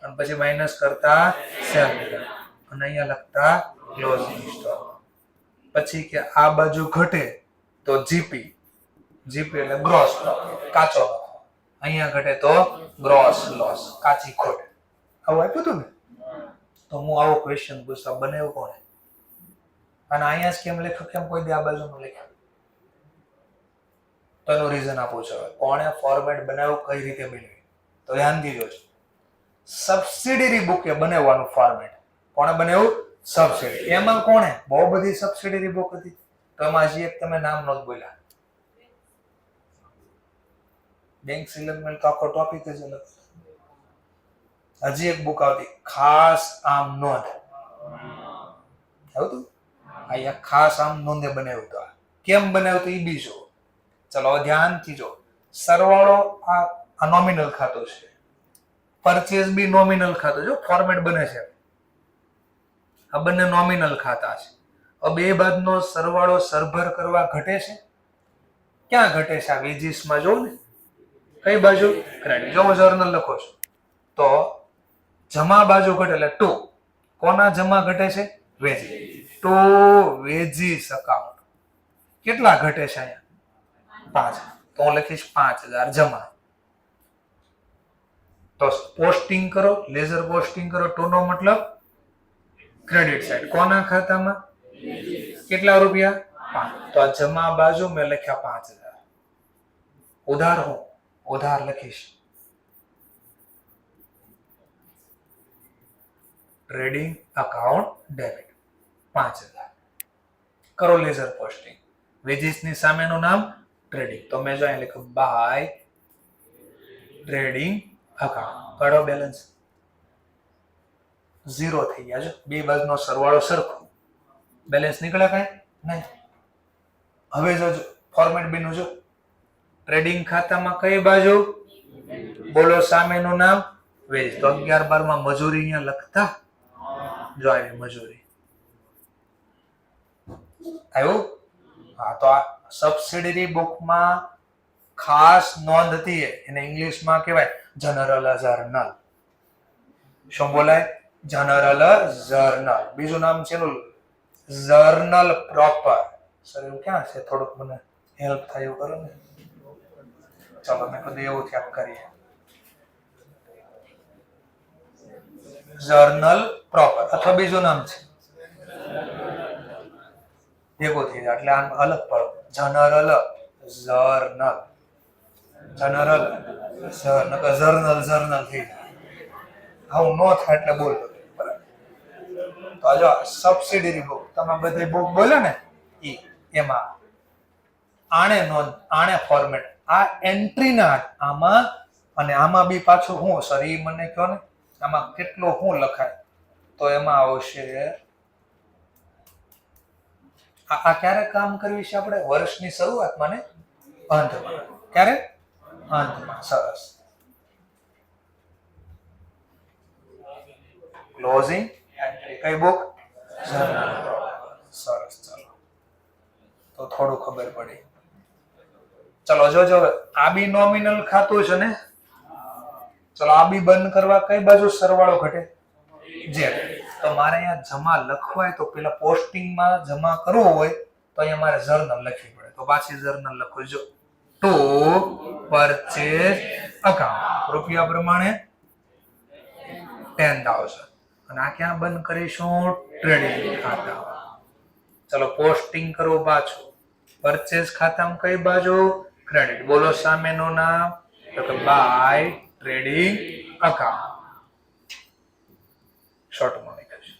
અને પછી માઇનસ કરતા સેલ રિટર્ન. અને અહીંયા લખતા ક્લોઝિંગ સ્ટોક. પછી કે આ બાજુ ઘટે તો જીપી. જીપી એટલે ગ્રોસ પ્રોફિટ, કાચો નફો. અહીંયા ઘટે તો ગ્રોસ લોસ, કાચી ખોટ. આવું આપ્યું હતું ને? તો હું આવો ક્વેશ્ચન પૂછતા બનાવ્યો કોણે? અને અહીંયા જ કેમ લખ્યું, કેમ કોઈ દે આ બાજુનું લખ્યું? તો એનું રીઝન આપું છું. કોણે ફોર્મેટ બનાવ્યું, કઈ રીતે બન્યું? તો ધ્યાનથી જોજો. સબસિડરી બુકે બનાવવાનું ફોર્મેટ. કોણે બનાવ્યું? સબસિડી. એમાં કોણે? બહુ બધી સબસિડરી બુક હતી. તો એમાં હજી એક તમે નામ નોંધ બોલ્યા. બેંક સિલેક્ટમેન્ટ તો આખો ટોપિક જ અલગ. હજી એક બુક આવતી ખાસ આમ નોંધ. આવ્યું? અહીંયા ખાસ આમ નોંધે બનાવ્યું હતું. કેમ બનાવ્યું હતું એ બી જો. ચલો ધ્યાનથી જો. સરવાળો આ નોમિનલ ખાતું છે. પરચેઝ બી નોમિનલ ખાતું. જો ફોર્મેટ બને છે. આ બંને નોમિનલ ખાતા છે. બે બાદનો સરવાળો સરભર કરવા ઘટે છે. ક્યાં ઘટે છે? આ વેજીસમાં જો ને. કઈ બાજુ? ક્રેડિટ. જો જર્નલ લખો છો તો જમા બાજુ ઘટે એટલે ટુ. કોના જમા ઘટે છે? વેજીસ. To wages account. કેટલા ઘટે છે અહીંયા? 5. તો હું લખીશ 5000 જમા. તો પોસ્ટિંગ કરો, લેઝર પોસ્ટિંગ કરો. ટુ નો મતલબ ક્રેડિટ સાઈડ. કોના ખાતામાં? કેટલા રૂપિયા? 5. તો આ જમા બાજુ મેં લખ્યા 5000. ઉધાર હું ઉધાર લખીશ ટ્રેડિંગ અકાઉન્ટ ડેબિટ 5000. કરો લેઝર પોસ્ટિંગ. વેજીસ ની સામેનું નામ ટ્રેડિંગ. તો મેં જો અહીં લખ્યું બાય ટ્રેડિંગ અકાઉન્ટ. કાઢો બેલેન્સ. 0 થઈ ગયા. જો બે બાજુનો સરવાળો સરખો. બેલેન્સ નીકળે કઈ નહીં. હવે જોજો ફોર્મેટ બીનું જો. ટ્રેડિંગ ખાતામાં કઈ બાજુ? બોલો સામેનું નામ વેજ. તો 11-12 માં મજૂરી અહીંયા લખતા જો આવી મજૂરી આવ્યું. હા, તો આ સબસિડરી બુકમાં ખાસ નોંધ હતી એને ઇંગ્લિશમાં કહેવાય જનરલ જર્નલ. શું બોલાય? General journal. બીજું નામ છે એનું જર્નલ પ્રોપર. સર એવું ક્યાં છે? થોડુંક મને હેલ્પ થાય એવું કરો ને. ચાલો મેં કીધું એવું ક્યાંક કરીએ. જર્નલ પ્રોપર અથવા બીજું નામ છે ભેગો થઈ જાય એટલે આમ અલગ પડો. General journal. General journal journal થઈ જાય. આવું ન થાય એટલે બોલ. તો જો સબસિડરી બુક તમે બધી બુક બોલ્યો ને એમાં આણે ફોર્મેટ આ એન્ટ્રી ના આમાં અને આમાં બી પાછું હું સર ઈ મને કહો ને આમાં કેટલો શું લખાય તો એમાં આવશે આ ક્યારે કામ કરવી છે આપણે? વર્ષની શરૂઆતમાં ને અંતમાં. ક્યારે? અંતમાં. સરસ. ક્લોઝિંગ કઈ બુક? સરસ. ચાલો તો થોડું ખબર પડી. ચલો જો આ બી નોમિનલ ખાતું છે ને. ચલો આ બી બંધ કરવા કઈ બાજુ સરવાળો ઘટે? જે. તો મારે અહીંયા જમા લખવાય તો પેલા પોસ્ટિંગમાં જમા કરવો હોય તો અહીંયા મારે જર્નલ લખવી પડે. તો પાછી જર્નલ લખો. જો ટુ પરચેઝ અકાઉન્ટ રૂપિયા પ્રમાણે 10,000 અને આ ક્યાં બંધ કરીશું? ટ્રેડિંગ ખાતા. ચલો પોસ્ટિંગ કરો પાછું. પરચેઝ ખાતામાં કઈ બાજુ? ક્રેડિટ. બોલો સામેનું નામ? તો કે બાય ટ્રેડિંગ અકાઉન્ટ. શોર્ટમાં લખીશું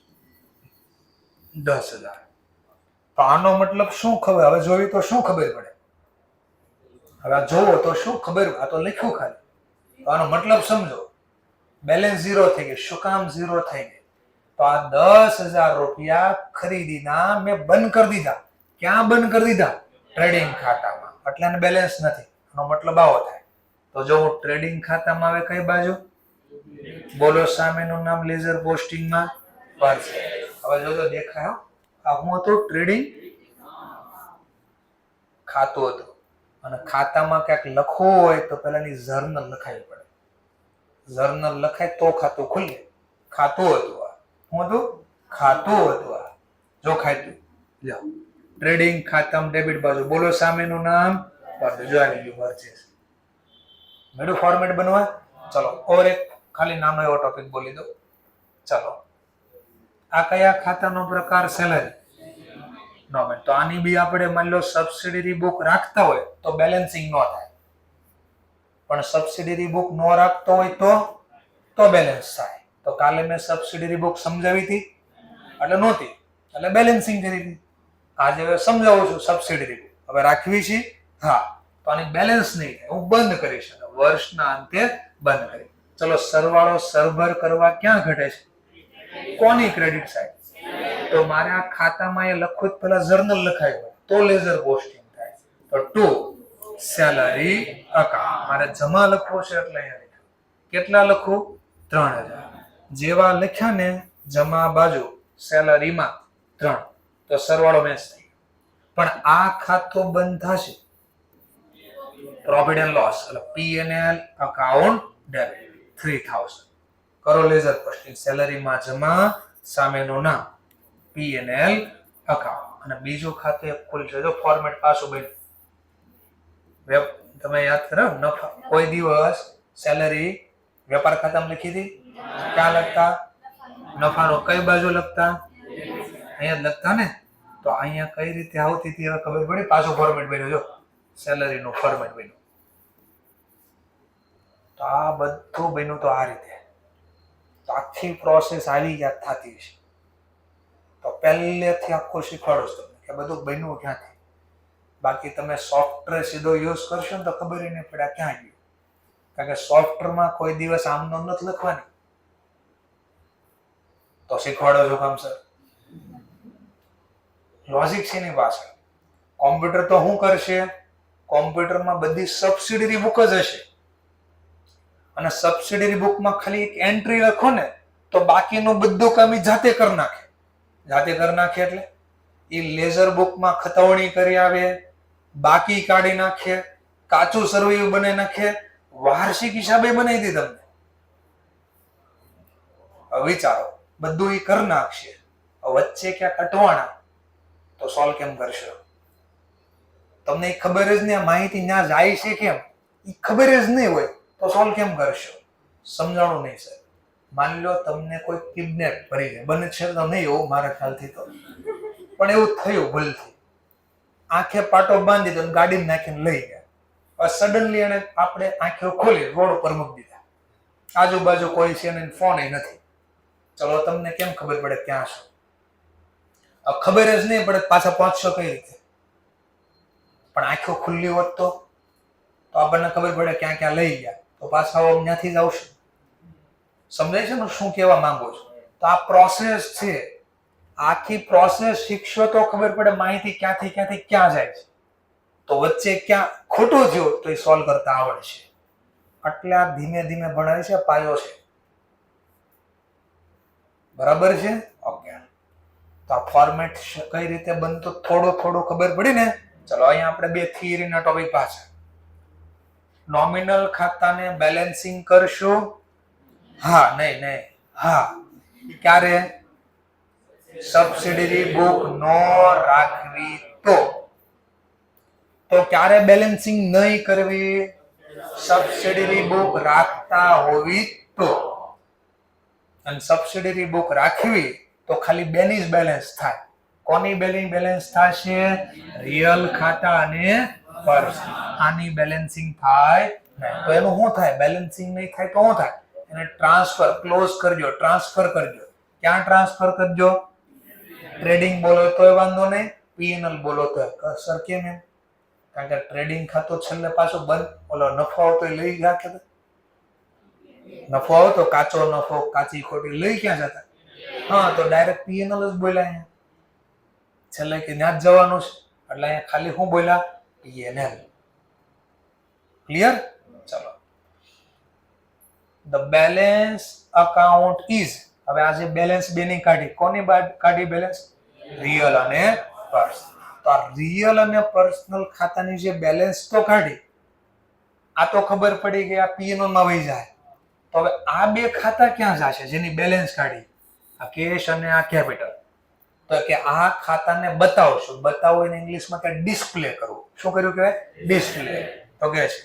10,000. તો આનો મતલબ શું ખબર? હવે જોયું તો શું ખબર પડે? હવે જોવો તો શું ખબર? આ તો લખ્યું ખાલી. તો આનો મતલબ સમજો. બેલેન્સ ઝીરો થઈ ગયું. શું કામ ઝીરો થઈ ગયું? તો આ 10,000 રૂપિયા ખરીદીના મેં બંધ કરી દીધા. ક્યાં બંધ કરી દીધા? ટ્રેડિંગ ખાતામાં. એટલે આને બેલેન્સ નથી. આનો મતલબ આવો થાય. તો જો હું ટ્રેડિંગ ખાતામાં આવે કઈ બાજુ? બોલો સામેનું નામ લેઝર પોસ્ટિંગમાં પરચેઝ. હવે જોજો દેખાય આ હું હતું ટ્રેડિંગ ખાતું હતું અને ખાતામાં ક્યાંક લખવું હોય તો પેલાની જર્નલ લખાવી પડે. જર્નલ લખાય તો ખાતું ખુલે. ખાતું હતું આ. હું હતું ખાતું હતું આ. જો ખાતું જાઓ ટ્રેડિંગ ખાતામાં ડેબિટ બાજુ. બોલો સામેનું નામ પરચેઝ. જો આવી ગયું પરચેઝ. મેડું ફોર્મેટ બનવા. ચલો ઓર એક ખાલી નાનો એવો ટોપિક બોલી દો. ચલો આ કયા ખાતાનો પ્રકાર? સેલરી. નોમિનલ. તો આની બી આપણે માની લો સબસિડરી બુક રાખતા હોય તો બેલેન્સિંગ ન થાય. પણ સબસિડરી બુક ન રાખતો હોય તો બેલેન્સ થાય. તો કાલે મેં સબસિડરી બુક સમજાવી હતી એટલે નહોતી એટલે બેલેન્સિંગ કરી હતી. આજે હવે સમજાવું છું સબસિડરી બુક હવે રાખવી છે. હા તો આની બેલેન્સ નહીં થાય. હું બંધ કરીશ વર્ષના અંતે બંધ કરી. ચલો સરવાળો સરભર કરવા ક્યાં ઘટે છે? કોની ક્રેડિટ સાઈડ? તો મારે આ ખાતામાં એ લખવું પેલા જર્નલ લખાય તો લેઝર પોસ્ટિંગ થાય. તો ટુ સેલરી અકાઉન્ટ મારે જમા લખવો છે એટલે અહીંયા કેટલા લખું? 3,000. જેવા લખ્યા ને જમા બાજુ સેલરીમાં 3 તો સરવાળો મેચ થઈ. પણ આ ખાતું બંધ થશે પ્રોફિટ એન્ડ લોસ એટલે P&L અકાઉન્ટ ડેબિટ 3,000. કરો લેઝર પોસ્ટિંગ. સેલરીમાં જમા સામેનું નામ P&L અકાઉન્ટ અને બીજું ખાતું એક ખુલશે. જો ફોર્મેટ પાછું બન્યું. તમે યાદ કરો નફા કોઈ દિવસ સેલરી વેપાર ખાતામાં લખી હતી ક્યાં લખતા? નફાનો કઈ બાજુ લખતા? અહીંયા લખતા ને. તો અહીંયા કઈ રીતે આવતી હતી હવે ખબર પડી. પાછું ફોર્મેટ બન્યું. જો સેલરી નું ફોર્મેટ બન્યું. તો આ બધું બન્યું તો આ રીતે. તો આખી પ્રોસેસ આવી યાદ થતી છે. તો પહેલેથી આખું શીખવાડું છું કે બધું બન્યું ક્યાંથી. બાકી તમે સોફ્ટવેર સીધો યુઝ કરશો ને તો ખબર નહીં પડે ક્યાં ગયું. કારણ કે સોફ્ટવેરમાં કોઈ દિવસ આમ નામ નથી લખવાની. તો શીખવાડો છો કામ સર. લોજિક છે એની પાછળ. કોમ્પ્યુટર તો શું કરશે? કોમ્પ્યુટરમાં બધી સબસિડરી બુક જ હશે અને સબસિડરી બુકમાં ખાલી એક એન્ટ્રી લખો ને તો બાકીનું બધું કામ ઈ જાતે કરી નાખે. જાતે કરી નાખે એટલે એ લેઝર બુકમાં ખતવણી કરી આવે, બાકી કાઢી નાખે, કાચું સરવૈયું બનાવી નાખે, વાર્ષિક હિસાબે બનાવી દે તમને. વિચારો, બધું એ કરી નાખશે, વચ્ચે ક્યાંક અટવાણા તો સોલ્વ કેમ કરશો? તમને ખબર જ નહીં આ માહિતી ત્યાં જાય છે કેમ, એ ખબર જ નહીં હોય તો સોલ્વ કેમ કરશો? સમજાણું નહીં સર. માની લો તમને કોઈ કિડનેપ કરી દે, બને છે તો નહીં એવું મારા ખ્યાલથી તો, પણ એવું થયું ભૂલથી, આંખે પાટો બાંધી દો, ગાડીમાં નાખીને લઈ ગયા. સડનલી એને આપણે આંખો ખોલી રોડ ઉપર મૂકી દીધા, આજુબાજુ કોઈ છે ને ફોન નથી. ચલો તમને કેમ ખબર પડે ક્યાં છો? ખબર જ નહીં પડે પાછા પહોંચશો કઈ રીતે? પણ આંખો ખુલ્લી હોત તો આપણને ખબર પડે ક્યાં ક્યાં લઈ ગયા, તો પાછા ત્યાંથી જ આવશે. સમજાય છે ને શું કહેવા માંગુ છું? તો આ પ્રોસેસ છે, આખી પ્રોસેસ શીખશો તો ખબર પડે માહિતી ક્યાંથી ક્યાં જાય છે, તો વચ્ચે ક્યાં ખોટું થયું તો એ સોલ્વ કરતા આવડશે. એટલે આ ધીમે ધીમે ભણાય છે, પાયો છે. બરાબર છે? ઓકે. તો આ ફોર્મેટ કઈ રીતે બનતું થોડું ખબર પડી ને? ચલો અહીંયા આપણે બે થિયરીના ટોપિક પાછા. નોમિનલ ખાતાને બેલેન્સિંગ કરશું? હા, નહીં, હા. ક્યારે? સબસિડરી બુક નો રાખવી તો ક્યારે બેલેન્સિંગ નહીં કરવી? સબસિડરી બુક રાખતા હોવી તો. અને સબસિડરી બુક રાખવી તો ખાલી બેની જ બેલેન્સ થાય. કોની બેલેન્સ થશે? રિયલ ખાતા અને પર્સનલ. આની બેલેન્સિંગ થાય નહીં તો એનું શું થાય? બેલેન્સિંગ નહીં થાય તો શું થાય? એને ટ્રાન્સફર ક્લોઝ કરજો, ટ્રાન્સફર કરજો. ક્યાં ટ્રાન્સફર કરજો? ટ્રેડિંગ બોલો તોય વાંધો નહીં, પીએનએલ બોલો તો સર કેમ એમ? કારણ કે ટ્રેડિંગ ખાતું છેલ્લે પાછું બંધ, ઓલો નફો આવતો લઈ ગયા કે નફો આવતો, કાચો નફો, કાચી ખોટી લઈ ક્યાં જતા? હા, તો ડાયરેક્ટ પીએનએલ જ બોલ્યા અહીંયા છેલ્લે કે ત્યાં જ જવાનું છે, એટલે અહીંયા ખાલી શું બોલ્યા? પીએનએલ. ક્લિયર? ચલો. ધ બેલેન્સ અકાઉન્ટ ઇઝ, હવે આજે બેલેન્સ બેની કાઢી, કોની કાઢી બેલેન્સ? રિયલ અને પર્સનલ. તો આ રિયલ અને પર્સનલ ખાતાની જે બેલેન્સ તો કાઢી, આ તો ખબર પડી કે આ પીએનએલ માં વહી જાય. તો હવે આ બે ખાતા ક્યાં જશે જેની બેલેન્સ કાઢી? આ કેશ અને આ કેપિટલ. તો કે આ ખાતાને બતાવશું, બતાવો એને ઇંગ્લિશમાં કે ડિસ્પ્લે કરવું. શું કર્યું કહેવાય? ડિસ્પ્લે. તો કે છે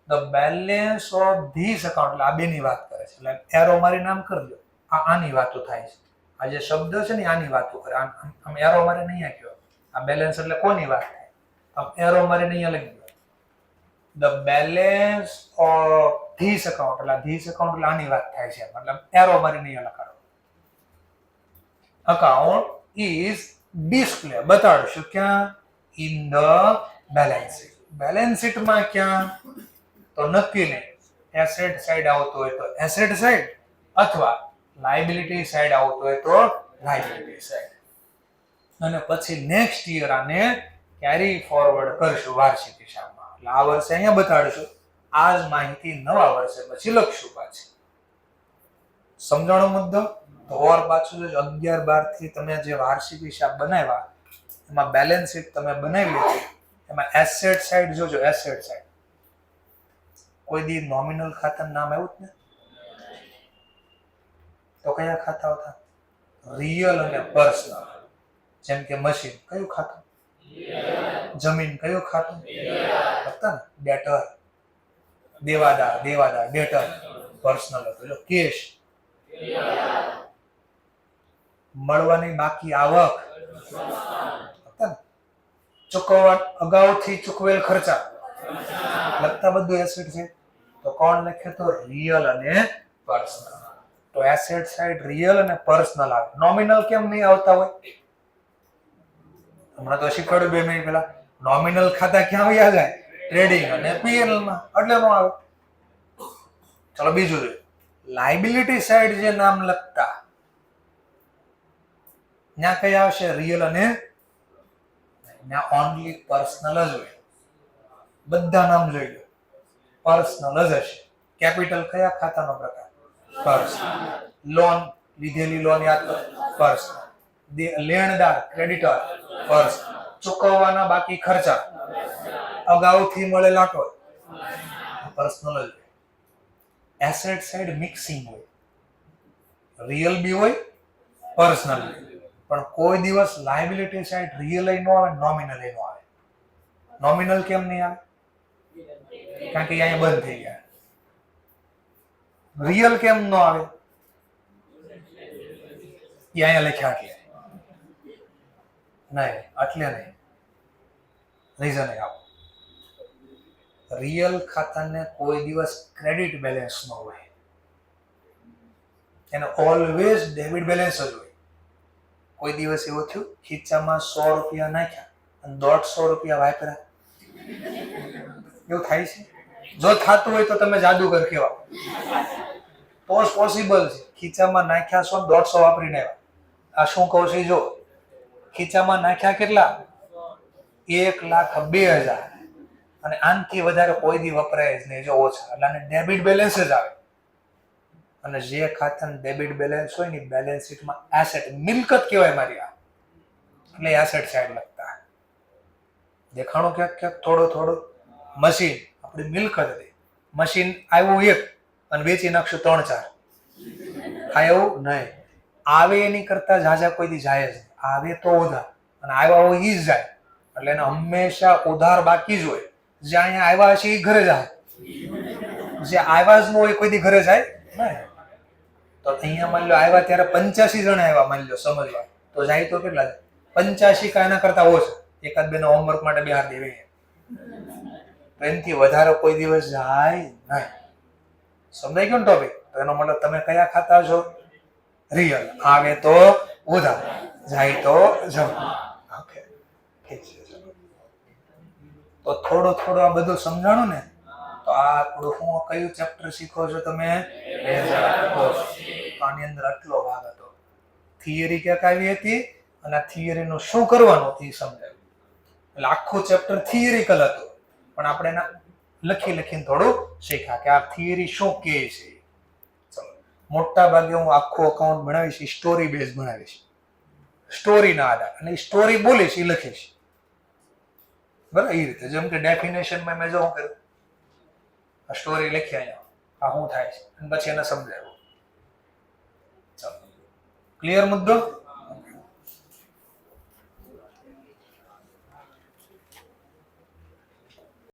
the balance of this account, એટલે આ બેની વાત કરે છે, એટલે એરો મારી નામ કરજો. આની વાતો થાય છે, આ જે શબ્દ છે ને આની વાતો કરે. આમ એરો મારે નહીં આપ્યો. આ બેલેન્સ એટલે કોની વાત થાય? આમ એરો મારે નહીં લખી દો. The balance of this account, એટલે ધીસ અકાઉન્ટ એટલે આની વાત થાય છે, મતલબ એરો મારે નહીં લખાડો. અકાઉન્ટ ઇઝ ડિસ્પ્લે, બતાડશું ક્યાં? In the balance sheet. Balance શીટમાં ક્યાં? તો નક્કી નહીં, એસેટ સાઈડ આવતો હોય તો એસેટ સાઈડ, અથવા લાયબિલિટી સાઈડ આવતો હોય તો લાયબિલિટી સાઈડ. અને પછી નેક્સ્ટ યર આને કેરી ફોરવર્ડ કરશું વાર્ષિક હિસાબમાં. એટલે આ વર્ષે અહીંયા બતાડશું, આ જ માહિતી નવા વર્ષે પછી લખશું પાછી. સમજાણો મુદ્દો? તો ઓર પાછું 11-12 થી તમે જે વાર્ષિક હિસાબ બનાવ્યા એમાં બેલેન્સ શીટ તમે બનાવી હતી, એમાં એસેટ સાઈડ જોજો. એસેટ સાઈડ કોઈ દી નોમિનલ ખાતાનું નામ આવ્યું જ ને? તો કયા ખાતા હતા? રિયલ અને પર્સનલ. જેમ કે મશીન કયું ખાતું? જમીન કયું ખાતું? હતા ને ડેટર, દેવાદાર ડેટર પર્સનલ હતું. જો કેશ, મળવાની બાકી આવક હતા ને, ચૂકવવા અગાઉથી ચૂકવેલ ખર્ચા, લગતા બધું એસેટ છે. તો કોણ લખે? તો રિયલ અને પર્સનલ. તો એસેટ સાઈડ રિયલ અને પર્સનલ આવે. નોમિનલ કેમ નહીં આવતા હોય? હમણાં તો શીખવાડ્યું 2 મિનિટ પહેલા. નોમિનલ ખાતા ક્યાં વયા જાય? ટ્રેડિંગ અને પીએનએલ માં, એટલે નો આવે. ચલો બીજું જોઈએ. લાયબિલિટી સાઈડ જે નામ લખતા, ત્યાં કઈ આવશે? રિયલ અને ત્યાં ઓનલી પર્સનલ જ હોય. બધા નામ જોઈ લો, પર્સનલ જ હશે. કેપિટલ કયા ખાતાનો પ્રકાર? પર્સનલ. લોન, લીધેલી લોન યાદ કરો, પર્સનલ. લેણદાર, ક્રેડિટર, પર્સનલ. ચૂકવવાના બાકી ખર્ચા, અગાઉથી મળેલા કોઈ, પર્સનલ જ. એસેટ સાઈડ મિક્સિંગ હોય, રિયલ બી હોય, પર્સનલ બી. પણ કોઈ દિવસ લાયબિલિટી સાઈડ રિયલ નો આવે, નોમિનલ નો આવે. નોમિનલ કેમ નહીં આવે? કારણ કે અહીંયા બંધ થઈ ગયા. રિયલ કેમ ન આવે? એ અહીંયા લખ્યા એટલે નહીં, એટલે નહીં. રીઝન આપો. રિયલ ખાતાને કોઈ દિવસ ક્રેડિટ બેલેન્સ ન હોય, એને ઓલવેઝ ડેબિટ બેલેન્સ જ હોય. કોઈ દિવસ એવું થયું ખીચામાં 100 રૂપિયા નાખ્યા અને 150 રૂપિયા વાપર્યા? એવું થાય છે? જો થતું હોય તો તમે જાદુગર કહેવા, તો જ પોસિબલ છે. ખીચામાં નાખ્યા 100, 150 વાપરીને આવ્યા. આ શું કહું છું? જો ખીચામાં નાખ્યા કેટલા? 1,02,000 અને આનથી વધારે કોઈ દી વપરાય જ નહીં. જો ઓછા, એટલે આને ડેબિટ બેલેન્સ જ આવે. અને જે ખાતાનું ડેબિટ બેલેન્સ હોય ને બેલેન્સ શીટમાં એસેટ, મિલકત કહેવાય મારી આ, એટલે એસેટ સાઈડ લખતા. દેખાણું ક્યાંક ક્યાંક થોડું. મશીન આપણી મિલકત હતી, મશીન આવ્યું એક અને વેચી નાખશું 3-4, થાય એવું નહીં. આવે એની કરતા ઝાઝા કોઈ દી જાય જ નહીં. આવે તો ઉધાર અને આવ્યા હોય ઈ જ જાય. એટલે એને હંમેશા ઉધાર બાકી જ હોય. જે અહીંયા આવ્યા છે એ ઘરે જાય, જે આવ્યા જ ન હોય કોઈ દી ઘરે જાય નહીં. તો અહીંયા માની લો આવ્યા ત્યારે 85 જણા આવ્યા, માની લો સમજવા, તો જાય તો કેટલા? 85 કા એના કરતા ઓછા. એકાદ બેનો હોમવર્ક માટે બિહાર દેવે, એનાથી વધારે કોઈ દિવસ જાય નહીં. સમજાઈ ગયો ને ટોપિક? તો એનો મતલબ તમે કયા ખાતા છો? રિયલ. આવે તો ઉધાર, જાય તો જમા. ઓકે, ઠીક છે. તો થોડું આ બધું સમજાણું ને, તો આ થોડું હું કયું ચેપ્ટર શીખો છો તમે? આની અંદર આટલો ભાગ હતો. થિયરી ક્યાંક આવી હતી અને આ થિયરીનું શું કરવાનું એ સમજાવ્યું. એટલે આખું ચેપ્ટર થિયરિકલ હતું, પણ આપણે એના લખીને થોડું શીખ્યા કે આ થિયરી શું કહે છે. ચલો, મોટા ભાગે હું આખું અકાઉન્ટ બનાવીશ, સ્ટોરી બેઝ બનાવીશ, સ્ટોરીના આધાર, અને સ્ટોરી બોલીશ એ લખીશ, બરાબર? એ રીતે જેમ કે ડેફિનેશનમાં મેં જો હું કર્યું, આ સ્ટોરી લખી અહીંયા, આ શું થાય છે, અને પછી એને સમજાવ્યું. ચાલો, ક્લિયર મુદ્દો?